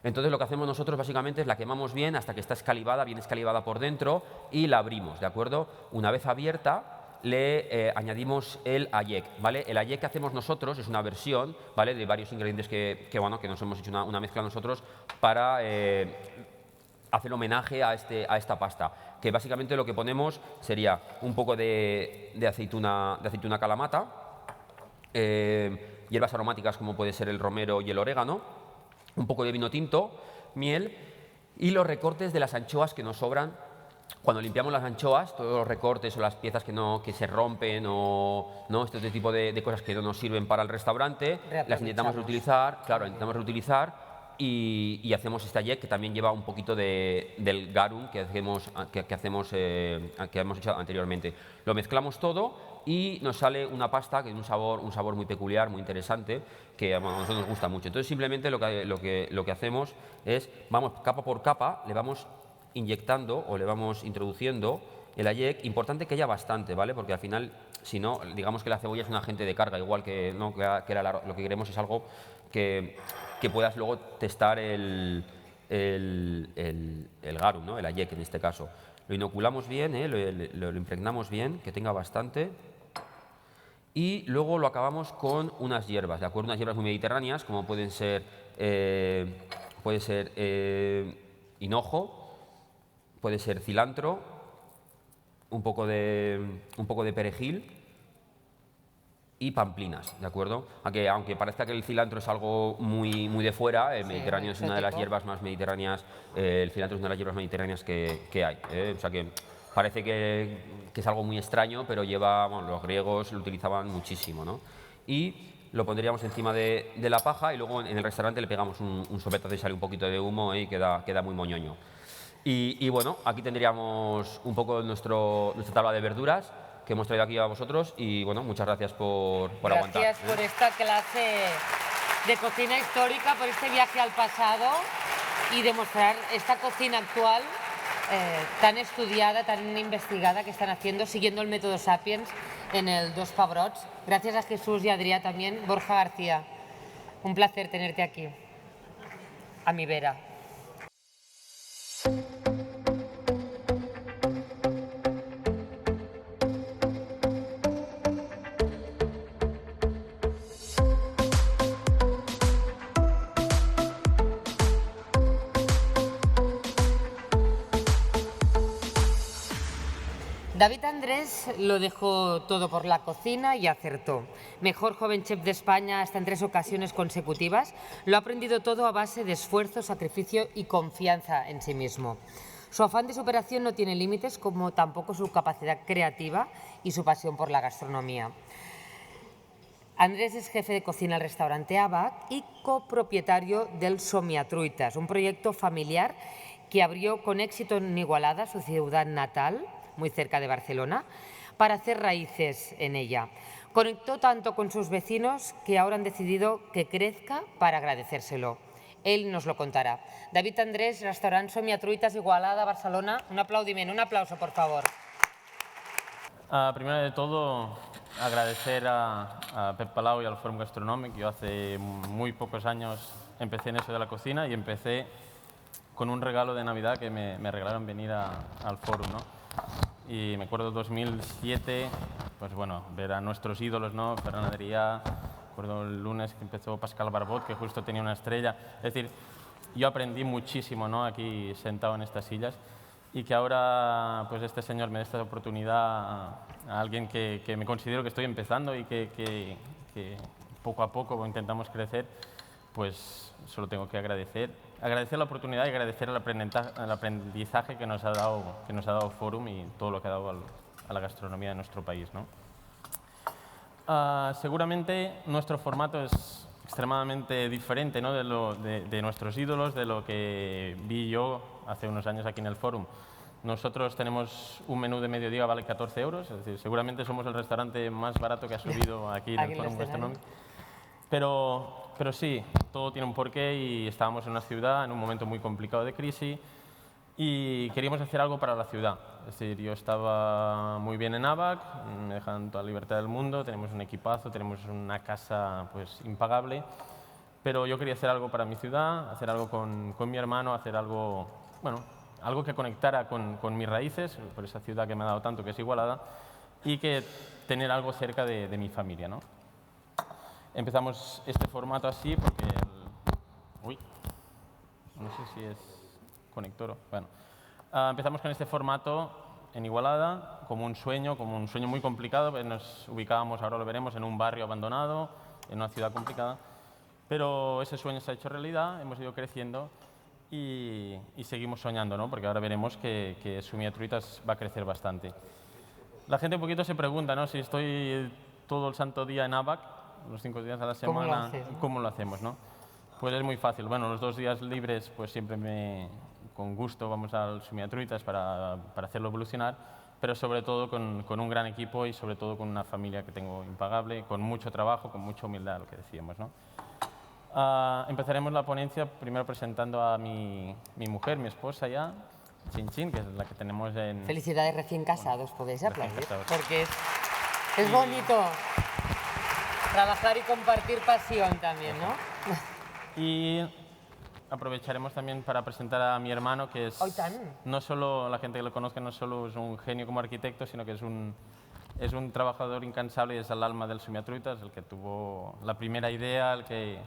Entonces lo que hacemos nosotros básicamente es la quemamos bien hasta que está escalivada, bien escalivada por dentro y la abrimos, ¿de acuerdo? Una vez abierta le añadimos el ayec, ¿vale? El ayec que hacemos nosotros es una versión, ¿vale? De varios ingredientes que nos hemos hecho una mezcla nosotros para hacer homenaje a esta pasta, que básicamente lo que ponemos sería un poco de aceituna calamata, hierbas aromáticas como puede ser el romero y el orégano, un poco de vino tinto, miel y los recortes de las anchoas que nos sobran. Cuando limpiamos las anchoas, todos los recortes o las piezas que se rompen o ¿no? Este tipo de cosas que no nos sirven para el restaurante, las intentamos reutilizar, y hacemos este ayec que también lleva un poquito del garum que hemos hecho anteriormente. Lo mezclamos todo y nos sale una pasta que tiene un sabor muy peculiar, muy interesante, que a nosotros nos gusta mucho. Entonces simplemente lo que hacemos es, vamos capa por capa, le vamos inyectando o le vamos introduciendo el ayec. Importante que haya bastante, ¿vale? Porque al final, si no, digamos que la cebolla es un agente de carga, igual que, ¿no? Lo que queremos es algo que puedas luego testar el garum, ¿no? El ayec en este caso. Lo inoculamos bien, lo impregnamos bien, que tenga bastante. Y luego lo acabamos con unas hierbas, ¿de acuerdo? Unas hierbas muy mediterráneas, como pueden ser hinojo, puede ser cilantro, un poco de perejil y pamplinas, ¿de acuerdo? Aunque parezca que el cilantro es algo muy de fuera, el Mediterráneo es una de las hierbas más mediterráneas, el cilantro es una de las hierbas mediterráneas que hay, O sea que parece que es algo muy extraño, pero los griegos lo utilizaban muchísimo, ¿no? Y lo pondríamos encima de la paja y luego en el restaurante le pegamos un sopetazo y sale un poquito de humo y queda muy moñoño. Y bueno, aquí tendríamos un poco nuestra tabla de verduras que hemos traído aquí a vosotros y bueno, muchas gracias por aguantar. Gracias por esta clase de cocina histórica, por este viaje al pasado y demostrar esta cocina actual tan estudiada, tan investigada que están haciendo, siguiendo el método Sapiens en el Dos Pebrots. Gracias a Jesús y a Adrià también. Borja García, un placer tenerte aquí, a mi vera. David Andrés lo dejó todo por la cocina y acertó. Mejor joven chef de España hasta en 3 ocasiones consecutivas, lo ha aprendido todo a base de esfuerzo, sacrificio y confianza en sí mismo. Su afán de superación no tiene límites, como tampoco su capacidad creativa y su pasión por la gastronomía. Andrés es jefe de cocina del restaurante Abac y copropietario del Somiatruitas, un proyecto familiar que abrió con éxito en Igualada, su ciudad natal, muy cerca de Barcelona, para hacer raíces en ella. Conectó tanto con sus vecinos que ahora han decidido que crezca para agradecérselo. Él nos lo contará. David Andrés, restaurant Somiatruitas, Igualada, Barcelona. Un aplaudiment, un aplauso, por favor. Primero de todo, agradecer a Pep Palau y al Fòrum Gastronòmic. Yo hace muy pocos años empecé en eso de la cocina y empecé con un regalo de Navidad que me regalaron venir al Fòrum, ¿no? Y me acuerdo 2007, pues bueno, ver a nuestros ídolos, ¿no? Ferran Adrià, recuerdo el lunes que empezó Pascal Barbot, que justo tenía una estrella. Es decir, yo aprendí muchísimo, ¿no? Aquí sentado en estas sillas, y que ahora pues este señor me dé esta oportunidad a alguien que me considero que estoy empezando y que poco a poco intentamos crecer, pues solo tengo que agradecer la oportunidad y agradecer el aprendizaje que nos ha dado Fòrum y todo lo que ha dado a la gastronomía de nuestro país, ¿no? Seguramente nuestro formato es extremadamente diferente, ¿no? de nuestros ídolos, de lo que vi yo hace unos años aquí en el Fòrum. Nosotros tenemos un menú de mediodía, vale 14 euros, es decir, seguramente somos el restaurante más barato que ha subido aquí en el Fòrum Gastronòmic. Pero sí, todo tiene un porqué y estábamos en una ciudad en un momento muy complicado de crisis y queríamos hacer algo para la ciudad. Es decir, yo estaba muy bien en Abac, me dejan toda la libertad del mundo, tenemos un equipazo, tenemos una casa pues impagable, pero yo quería hacer algo para mi ciudad, hacer algo con mi hermano, hacer algo, bueno, algo que conectara con mis raíces, por esa ciudad que me ha dado tanto, que es Igualada, y que tener algo cerca de mi familia, ¿no? Empezamos este formato así porque uy, no sé si es conector o... Bueno, empezamos con este formato en Igualada como un sueño muy complicado. Nos ubicábamos, ahora lo veremos, en un barrio abandonado, en una ciudad complicada, pero ese sueño se ha hecho realidad, hemos ido creciendo y seguimos soñando, ¿no? Porque ahora veremos que Somiatruitas va a crecer bastante. La gente un poquito se pregunta, ¿no? Si estoy todo el santo día en Abac, los 5 días a la semana, ¿cómo lo hacemos, no? Pues es muy fácil. Bueno, los 2 días libres, pues siempre con gusto vamos al Somiatruitas para hacerlo evolucionar, pero sobre todo con un gran equipo y sobre todo con una familia que tengo impagable, con mucho trabajo, con mucha humildad, lo que decíamos, ¿no? Empezaremos la ponencia primero presentando a mi mujer, mi esposa ya, Chin Chin, que es la que tenemos en... Felicidades recién casados, podéis aplaudir, porque es bonito trabajar y compartir pasión también, ¿no? Y aprovecharemos también para presentar a mi hermano, que es no solo, la gente que lo conozca, no solo es un genio como arquitecto, sino que es un trabajador incansable y es el alma del Somiatruitas, el que tuvo la primera idea, el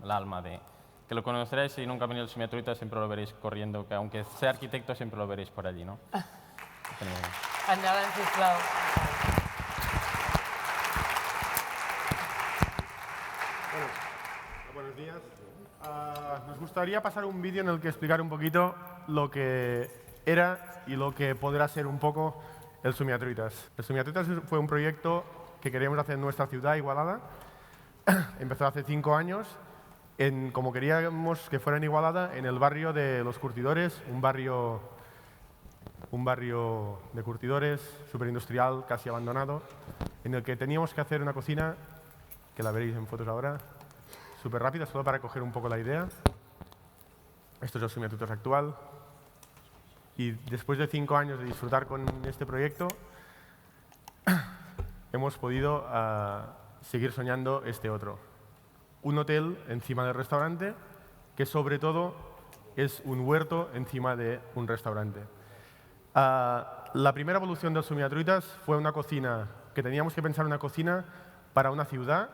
alma de... Que lo conoceréis, si nunca ha venido el Somiatruitas siempre lo veréis corriendo, que aunque sea arquitecto siempre lo veréis por allí, ¿no? Endavant, sisplau. Buenos días. Nos gustaría pasar un vídeo en el que explicar un poquito lo que era y lo que podrá ser un poco el Somiatruitas. El Somiatruitas fue un proyecto que queríamos hacer en nuestra ciudad, Igualada. Empezó hace 5 años, como queríamos que fuera en Igualada, en el barrio de Los Curtidores, un barrio de curtidores, superindustrial, casi abandonado, en el que teníamos que hacer una cocina, que la veréis en fotos ahora, súper rápida, solo para coger un poco la idea. Esto es el Somiatruitas actual. Y después de 5 años de disfrutar con este proyecto, hemos podido seguir soñando este otro. Un hotel encima del restaurante, que sobre todo es un huerto encima de un restaurante. La primera evolución del Somiatruitas fue una cocina, que teníamos que pensar una cocina para una ciudad,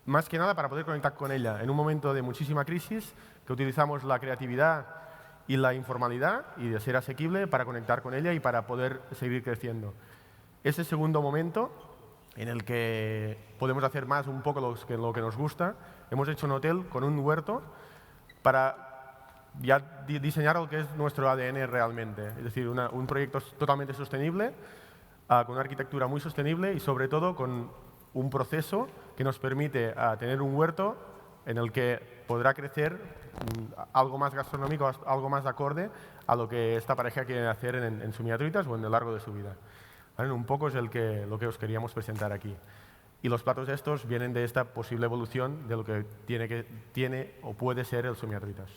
más que nada para poder conectar con ella en un momento de muchísima crisis, que utilizamos la creatividad y la informalidad y de ser asequible para conectar con ella y para poder seguir creciendo. Ese segundo momento en el que podemos hacer más un poco lo que nos gusta, hemos hecho un hotel con un huerto para ya diseñar lo que es nuestro ADN realmente. Es decir, un proyecto totalmente sostenible, con una arquitectura muy sostenible y sobre todo con un proceso que nos permite tener un huerto en el que podrá crecer algo más gastronómico, algo más acorde a lo que esta pareja quiere hacer en Zumiatruitas o en el largo de su vida. ¿Vale? Un poco es lo que os queríamos presentar aquí. Y los platos estos vienen de esta posible evolución de lo que tiene o puede ser el Zumiatruitas.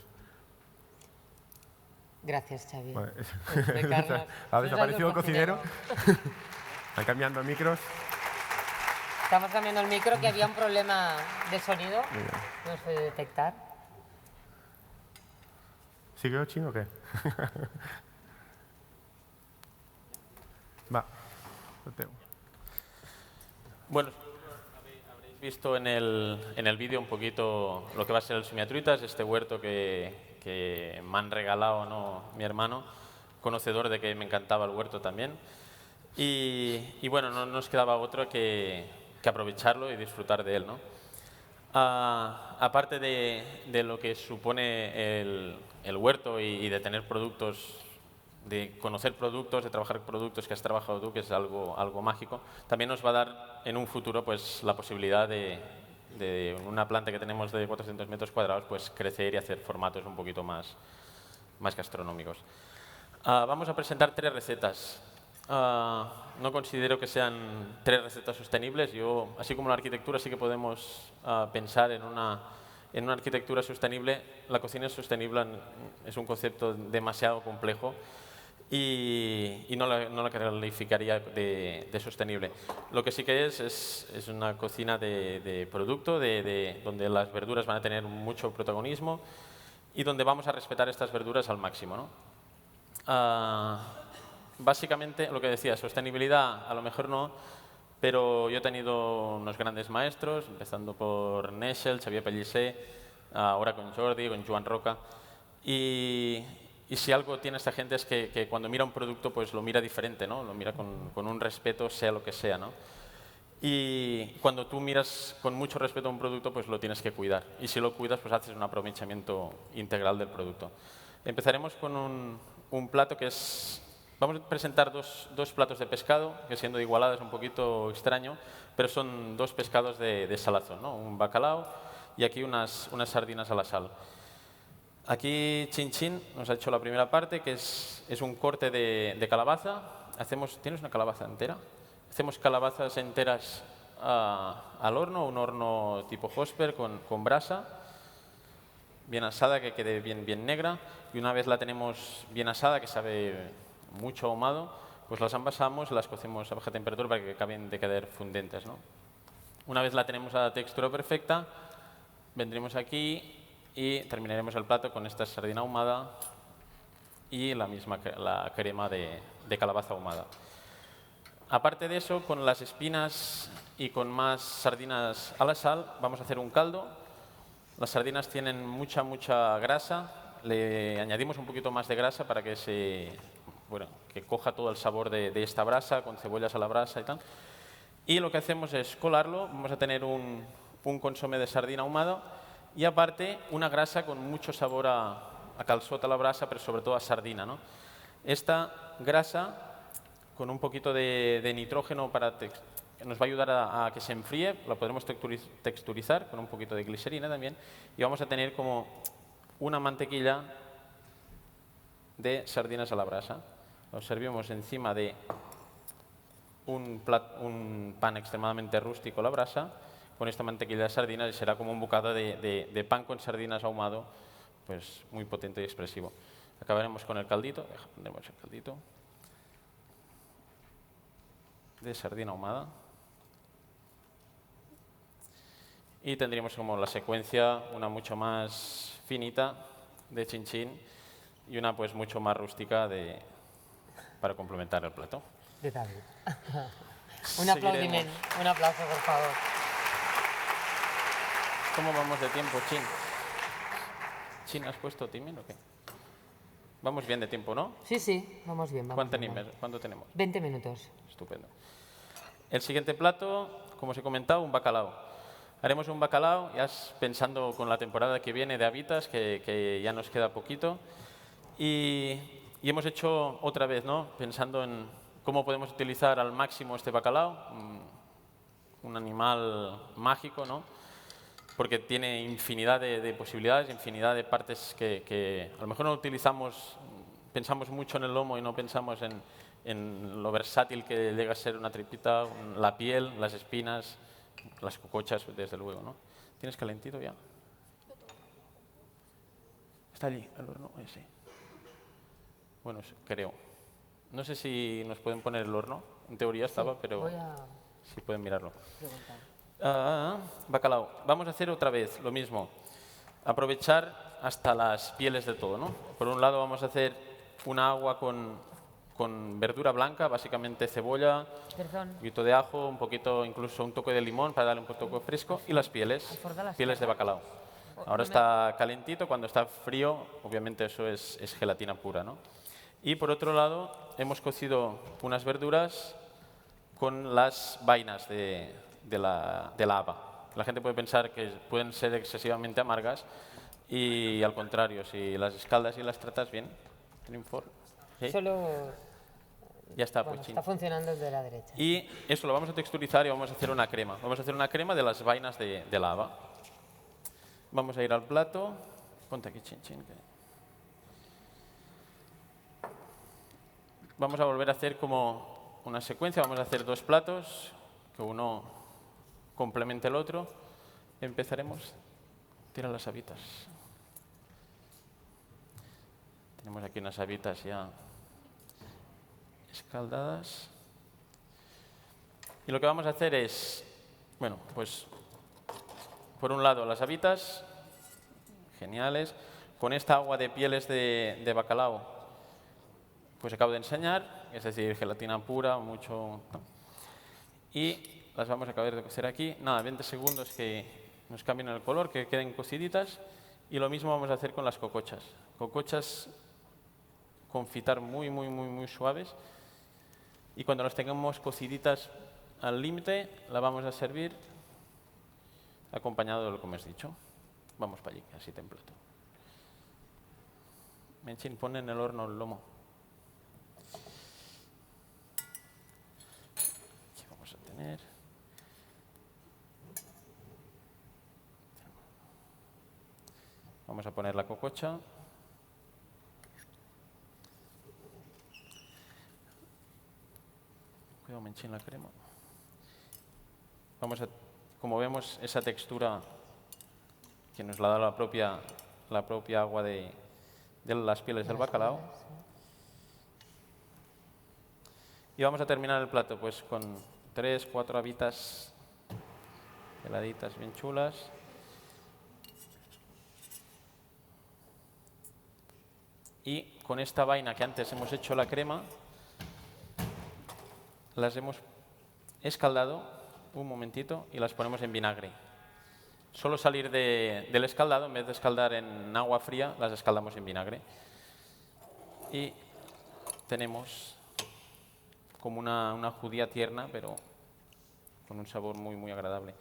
Gracias, Xavi. Vale. Explicarnos. Ha desaparecido el cocinero. Están cambiando micros. Estamos cambiando el micro, que había un problema de sonido. No se puede detectar. ¿Sigue chino o qué? Va. Lo tengo. Bueno, habréis visto en el vídeo un poquito lo que va a ser el Zumiatruitas, este huerto que me han regalado, ¿no?, mi hermano, conocedor de que me encantaba el huerto también. Y bueno, no nos quedaba otro que aprovecharlo y disfrutar de él, ¿no? Aparte de lo que supone el huerto y de tener productos, de conocer productos, de trabajar productos que has trabajado tú, que es algo mágico, también nos va a dar en un futuro pues, la posibilidad de una planta que tenemos de 400 metros cuadrados, pues crecer y hacer formatos un poquito más gastronómicos. Vamos a presentar 3 recetas. No considero que sean 3 recetas sostenibles. Yo, así como la arquitectura, sí que podemos pensar en una arquitectura sostenible. La cocina sostenible es un concepto demasiado complejo y no la calificaría de sostenible. Lo que sí que es una cocina de producto, donde las verduras van a tener mucho protagonismo y donde vamos a respetar estas verduras al máximo, ¿no? Básicamente, lo que decía, sostenibilidad, a lo mejor no, pero yo he tenido unos grandes maestros, empezando por Neschel, Xavier Pellicer, ahora con Jordi, con Joan Roca, y si algo tiene esta gente es que cuando mira un producto, pues lo mira diferente, ¿no? Lo mira con un respeto, sea lo que sea, ¿no? Y cuando tú miras con mucho respeto a un producto, pues lo tienes que cuidar. Y si lo cuidas, pues haces un aprovechamiento integral del producto. Empezaremos con un plato que es... Vamos a presentar dos platos de pescado, que siendo de Igualada es un poquito extraño, pero son 2 pescados de salazón, ¿no? Un bacalao y aquí unas sardinas a la sal. Aquí Chin Chin nos ha hecho la primera parte, que es un corte de calabaza. ¿Tienes una calabaza entera? Hacemos calabazas enteras al horno, un horno tipo Hosper con brasa, bien asada, que quede bien negra. Y una vez la tenemos bien asada, que sabe mucho ahumado, pues las envasamos y las cocemos a baja temperatura para que acaben de quedar fundentes, ¿no? Una vez la tenemos a la textura perfecta, vendremos aquí y terminaremos el plato con esta sardina ahumada y la crema de calabaza ahumada. Aparte de eso, con las espinas y con más sardinas a la sal, vamos a hacer un caldo. Las sardinas tienen mucha grasa, le añadimos un poquito más de grasa para que que coja todo el sabor de esta brasa, con cebollas a la brasa y tal. Y lo que hacemos es colarlo, vamos a tener un consomé de sardina ahumada y aparte una grasa con mucho sabor a calçot a la brasa, pero sobre todo a sardina, ¿no? Esta grasa, con un poquito de nitrógeno nos va a ayudar a que se enfríe, la podremos texturizar con un poquito de glicerina también y vamos a tener como una mantequilla de sardinas a la brasa. Lo servimos encima de un pan extremadamente rústico a la brasa, con esta mantequilla de sardinas y será como un bocado de pan con sardinas ahumado, pues muy potente y expresivo. Acabaremos con el caldito, pondremos el caldito de sardina ahumada. Y tendríamos como la secuencia una mucho más finita de Chin Chin y una pues mucho más rústica para complementar el plato. De David. Un aplaudimiento, un aplauso, por favor. ¿Cómo vamos de tiempo, Chin? ¿Chin, has puesto timen o qué? Vamos bien de tiempo, ¿no? Sí, sí, vamos bien. ¿Cuánto tenemos? 20 minutos. Estupendo. El siguiente plato, como os he comentado, un bacalao. Haremos un bacalao, ya pensando con la temporada que viene de Habitas, que ya nos queda poquito. Y hemos hecho otra vez, ¿no? Pensando en cómo podemos utilizar al máximo este bacalao, un animal mágico, ¿no? Porque tiene infinidad de posibilidades, infinidad de partes que a lo mejor no utilizamos, pensamos mucho en el lomo y no pensamos en lo versátil que llega a ser una tripita, la piel, las espinas, las cocochas, desde luego, ¿no? ¿Tienes calentito ya? Está allí, el horno, ese. Bueno, creo. No sé si nos pueden poner el horno. En teoría estaba, pero Voy a sí pueden mirarlo. preguntar. Bacalao. Vamos a hacer otra vez lo mismo. Aprovechar hasta las pieles de todo, ¿no? Por un lado vamos a hacer una agua con verdura blanca, básicamente cebolla, Perdón. un poquito de ajo, un poquito, incluso un toque de limón para darle un toque fresco y las pieles de bacalao. Ahora está calentito, cuando está frío, obviamente eso es gelatina pura, ¿no? Y por otro lado, hemos cocido unas verduras con las vainas de la haba. La gente puede pensar que pueden ser excesivamente amargas y al contrario, si las escaldas y las tratas bien, ¿sí? Solo Ya está, bueno, pues chin. está funcionando el de la derecha. Y eso lo vamos a texturizar y vamos a hacer una crema. Vamos a hacer una crema de las vainas de la haba. Vamos a ir al plato. Ponte aquí, chin, chin. Vamos a volver a hacer como una secuencia. Vamos a hacer dos platos, que uno complemente el otro. Empezaremos. Tira las habitas. Tenemos aquí unas habitas ya escaldadas. Y lo que vamos a hacer es, bueno, pues por un lado las habitas, geniales, con esta agua de pieles de bacalao, pues acabo de enseñar, es decir, gelatina pura, mucho, ¿no? Y las vamos a acabar de cocer aquí, nada, 20 segundos que nos cambien el color, que queden cociditas, y lo mismo vamos a hacer con las cocochas. Cocochas confitar muy suaves, y cuando las tengamos cociditas al límite, la vamos a servir acompañado de lo que me has dicho. Vamos para allí, así templato. Menchín, pon en el horno el lomo. Aquí vamos a tener. Vamos a poner la cococha. Cuidado, Menchín, la crema. Vamos a, como vemos, esa textura que nos la da la propia agua de las pieles del bacalao. Y vamos a terminar el plato pues con 3, 4 habitas heladitas bien chulas. Y con esta vaina que antes hemos hecho la crema, las hemos escaldado un momentito y las ponemos en vinagre. Solo salir del escaldado, en vez de escaldar en agua fría, las escaldamos en vinagre. Y tenemos como una judía tierna, pero con un sabor muy agradable.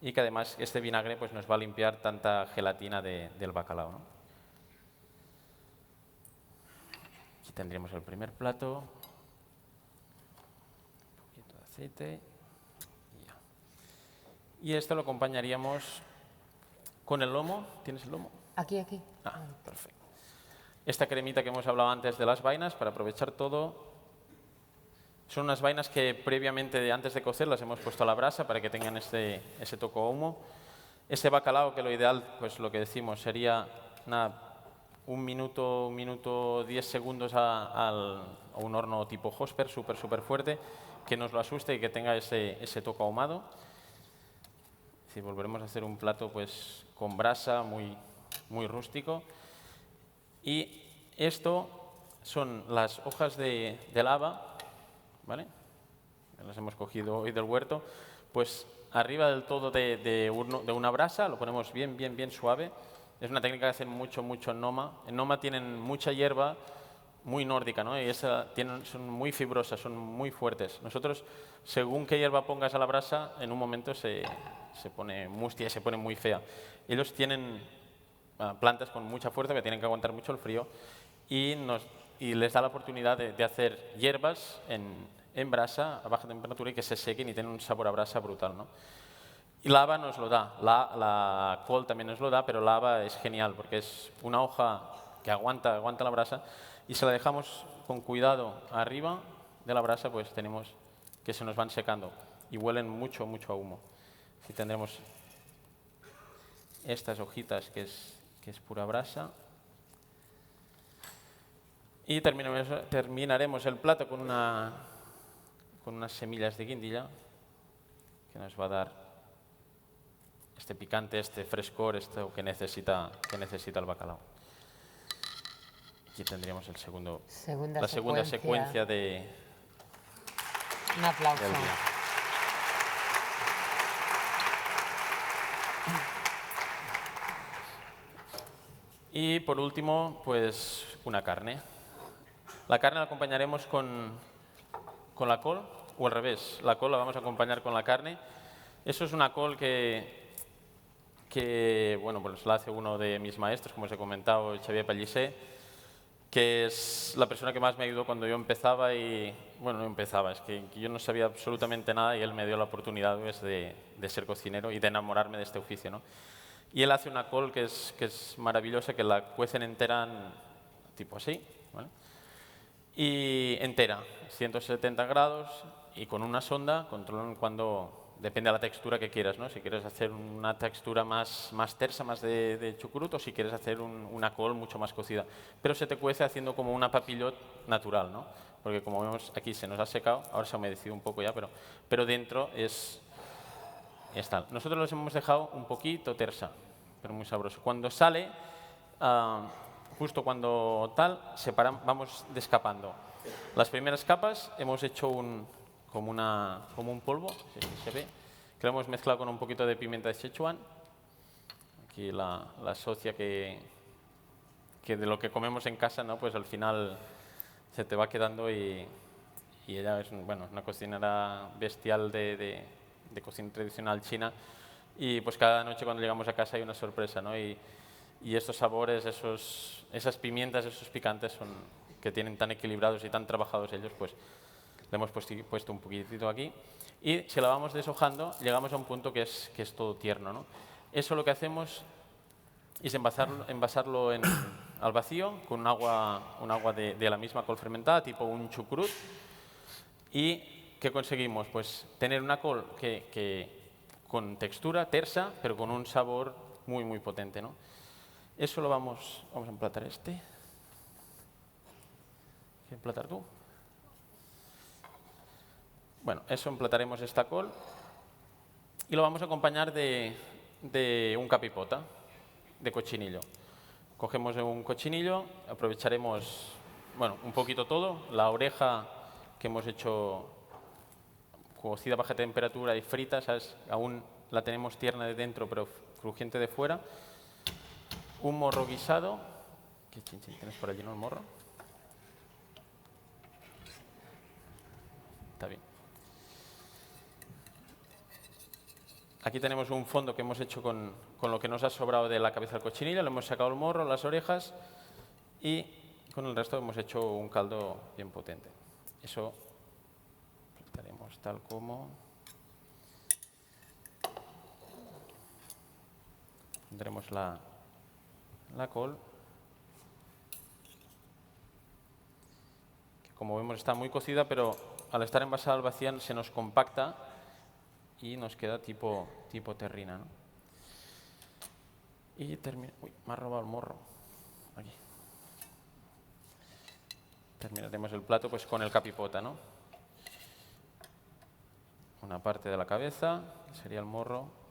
Y que además este vinagre pues, nos va a limpiar tanta gelatina del bacalao, ¿no? Aquí tendríamos el primer plato. Un poquito de aceite. Y esto lo acompañaríamos con el lomo. ¿Tienes el lomo? Aquí. Ah, perfecto. Esta cremita que hemos hablado antes de las vainas, para aprovechar todo, son unas vainas que previamente, antes de cocer, las hemos puesto a la brasa para que tengan ese toque humo. Este bacalao, que lo ideal, pues lo que decimos, sería un minuto 10 segundos a un horno tipo Hosper, súper fuerte, que nos lo asuste y que tenga ese toque ahumado. Es decir, volveremos a hacer un plato pues, con brasa, muy rústico. Y esto son las hojas de haba, ¿vale? Las hemos cogido hoy del huerto. Pues arriba del todo de una brasa, lo ponemos bien suave, Es una técnica que hacen mucho en Noma. En Noma tienen mucha hierba, muy nórdica, ¿no? Y son muy fibrosas, son muy fuertes. Nosotros, según qué hierba pongas a la brasa, en un momento se pone mustia y se pone muy fea. Ellos tienen plantas con mucha fuerza que tienen que aguantar mucho el frío y les da la oportunidad de hacer hierbas en brasa a baja temperatura y que se sequen y tienen un sabor a brasa brutal, ¿no? Y la haba nos lo da, la col también nos lo da, pero la haba es genial porque es una hoja que aguanta la brasa y si la dejamos con cuidado arriba de la brasa, pues tenemos que se nos van secando y huelen mucho a humo. Aquí tendremos estas hojitas que es pura brasa. Y terminaremos el plato con unas semillas de guindilla que nos va a dar este picante, este frescor, esto que necesita el bacalao. Aquí tendríamos la segunda secuencia Un aplauso. del día. Y por último, pues una carne. La carne la acompañaremos con la col, o al revés, la col la vamos a acompañar con la carne. Eso es una col que bueno, pues la hace uno de mis maestros, como os he comentado, Xavier Pellicer, que es la persona que más me ayudó cuando yo empezaba bueno, no empezaba, es que yo no sabía absolutamente nada y él me dio la oportunidad pues, de ser cocinero y de enamorarme de este oficio, ¿no? Y él hace una col que es maravillosa, que la cuecen entera, tipo así, ¿vale? Y entera, 170 grados y con una sonda controlan cuando... Depende de la textura que quieras, ¿no? Si quieres hacer una textura más tersa, más de chucrut, o si quieres hacer una col mucho más cocida. Pero se te cuece haciendo como una papillot natural, ¿no? Porque como vemos aquí se nos ha secado, ahora se ha humedecido un poco ya, pero dentro es tal. Nosotros los hemos dejado un poquito tersa, pero muy sabroso. Cuando sale, justo cuando vamos descapando. Las primeras capas hemos hecho como un polvo, si se ve, que lo hemos mezclado con un poquito de pimienta de Sichuan. Aquí la socia que de lo que comemos en casa, ¿no? Pues al final se te va quedando y ella es una cocinera bestial de cocina tradicional china y pues cada noche cuando llegamos a casa hay una sorpresa, ¿no? Y estos sabores, esas pimientas, esos picantes que tienen tan equilibrados y tan trabajados ellos, pues le hemos puesto un poquitito aquí y si la vamos deshojando llegamos a un punto que es todo tierno, ¿no? Eso lo que hacemos es envasarlo al vacío con un agua de la misma col fermentada, tipo un chucrut. ¿Y qué conseguimos? Pues tener una col con textura tersa, pero con un sabor muy potente, ¿no? Eso lo vamos a emplatar ¿Quieres emplatar tú? Bueno, eso emplataremos esta col y lo vamos a acompañar de un capipota, de cochinillo. Cogemos un cochinillo, aprovecharemos un poquito todo, la oreja que hemos hecho cocida a baja temperatura y frita, ¿sabes? Aún la tenemos tierna de dentro pero crujiente de fuera. Un morro guisado. ¿Qué chinchín tienes por allí, no, el morro? Está bien. Aquí tenemos un fondo que hemos hecho con lo que nos ha sobrado de la cabeza del cochinillo. Le hemos sacado el morro, las orejas y con el resto hemos hecho un caldo bien potente. Eso lo haremos tal como. Pondremos la col, que como vemos está muy cocida, pero al estar envasada al vacío se nos compacta y nos queda tipo terrina, ¿no? Y uy, me ha robado el morro. Aquí. Terminaremos el plato pues con el capipota, ¿no? Una parte de la cabeza, que sería el morro.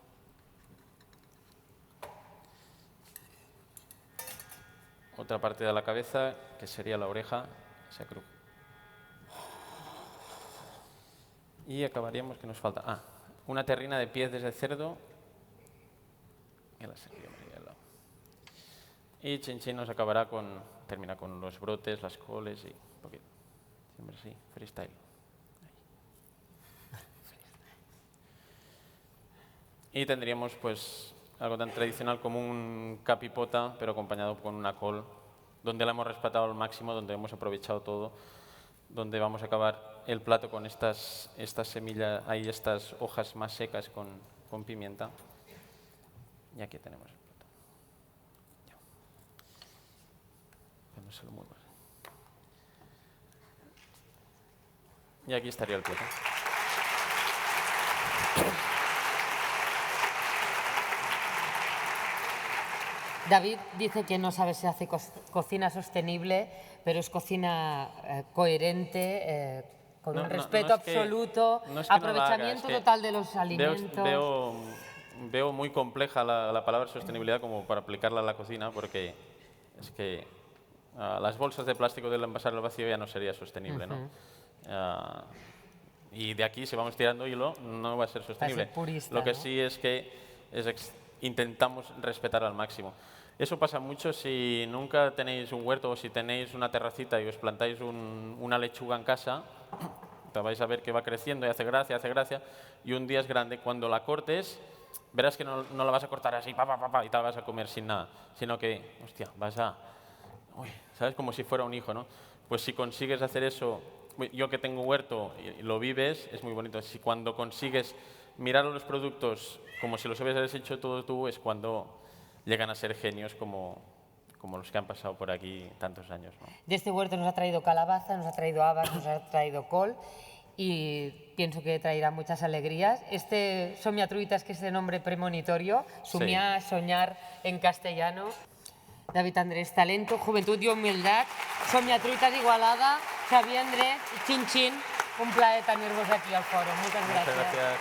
Otra parte de la cabeza, que sería la oreja, esa cruz. Y acabaríamos, que nos falta. Una terrina de pies de cerdo. Ya la saqué, al lado. Y Chin Chin nos acabará termina con los brotes, las coles y un poquito. Siempre así, freestyle. Y tendríamos pues algo tan tradicional como un capipota, pero acompañado con una col, donde la hemos respetado al máximo, donde hemos aprovechado todo, donde vamos a acabar el plato con estas semillas, hay estas hojas más secas con pimienta. Y aquí tenemos el plato. Ya. No se lo muevas. Y aquí estaría el plato. David dice que no sabe si hace cocina sostenible, pero es cocina coherente, con un respeto absoluto, aprovechamiento total de los alimentos. Veo muy compleja la palabra sostenibilidad como para aplicarla a la cocina, porque es que las bolsas de plástico del envasar al vacío ya no sería sostenible, ¿no? Y de aquí, si vamos tirando hilo, no va a ser sostenible. Va a ser purista, Lo que ¿no? sí es que intentamos respetar al máximo. Eso pasa mucho si nunca tenéis un huerto o si tenéis una terracita y os plantáis una lechuga en casa, te vais a ver que va creciendo y hace gracia, y un día es grande. Cuando la cortes, verás que no la vas a cortar así, y te la vas a comer sin nada, sino que, hostia, vas a... Uy, ¿sabes? Como si fuera un hijo, ¿no? Pues si consigues hacer eso, yo que tengo huerto y lo vives, es muy bonito. Si cuando consigues mirar los productos como si los hubieras hecho todo tú, es cuando llegan a ser genios como los que han pasado por aquí tantos años, ¿no? De este huerto nos ha traído calabaza, nos ha traído habas, nos ha traído col y pienso que traerá muchas alegrías. Este Somiatruitas, que es de nombre premonitorio, somiar, soñar en castellano. David Andrés, talento, juventud y humildad. Somiatruitas Igualada, Xavier Andrés, Chin Chin. Un plaer tener-vos aquí al foro. Muchas gracias. Muchas gracias.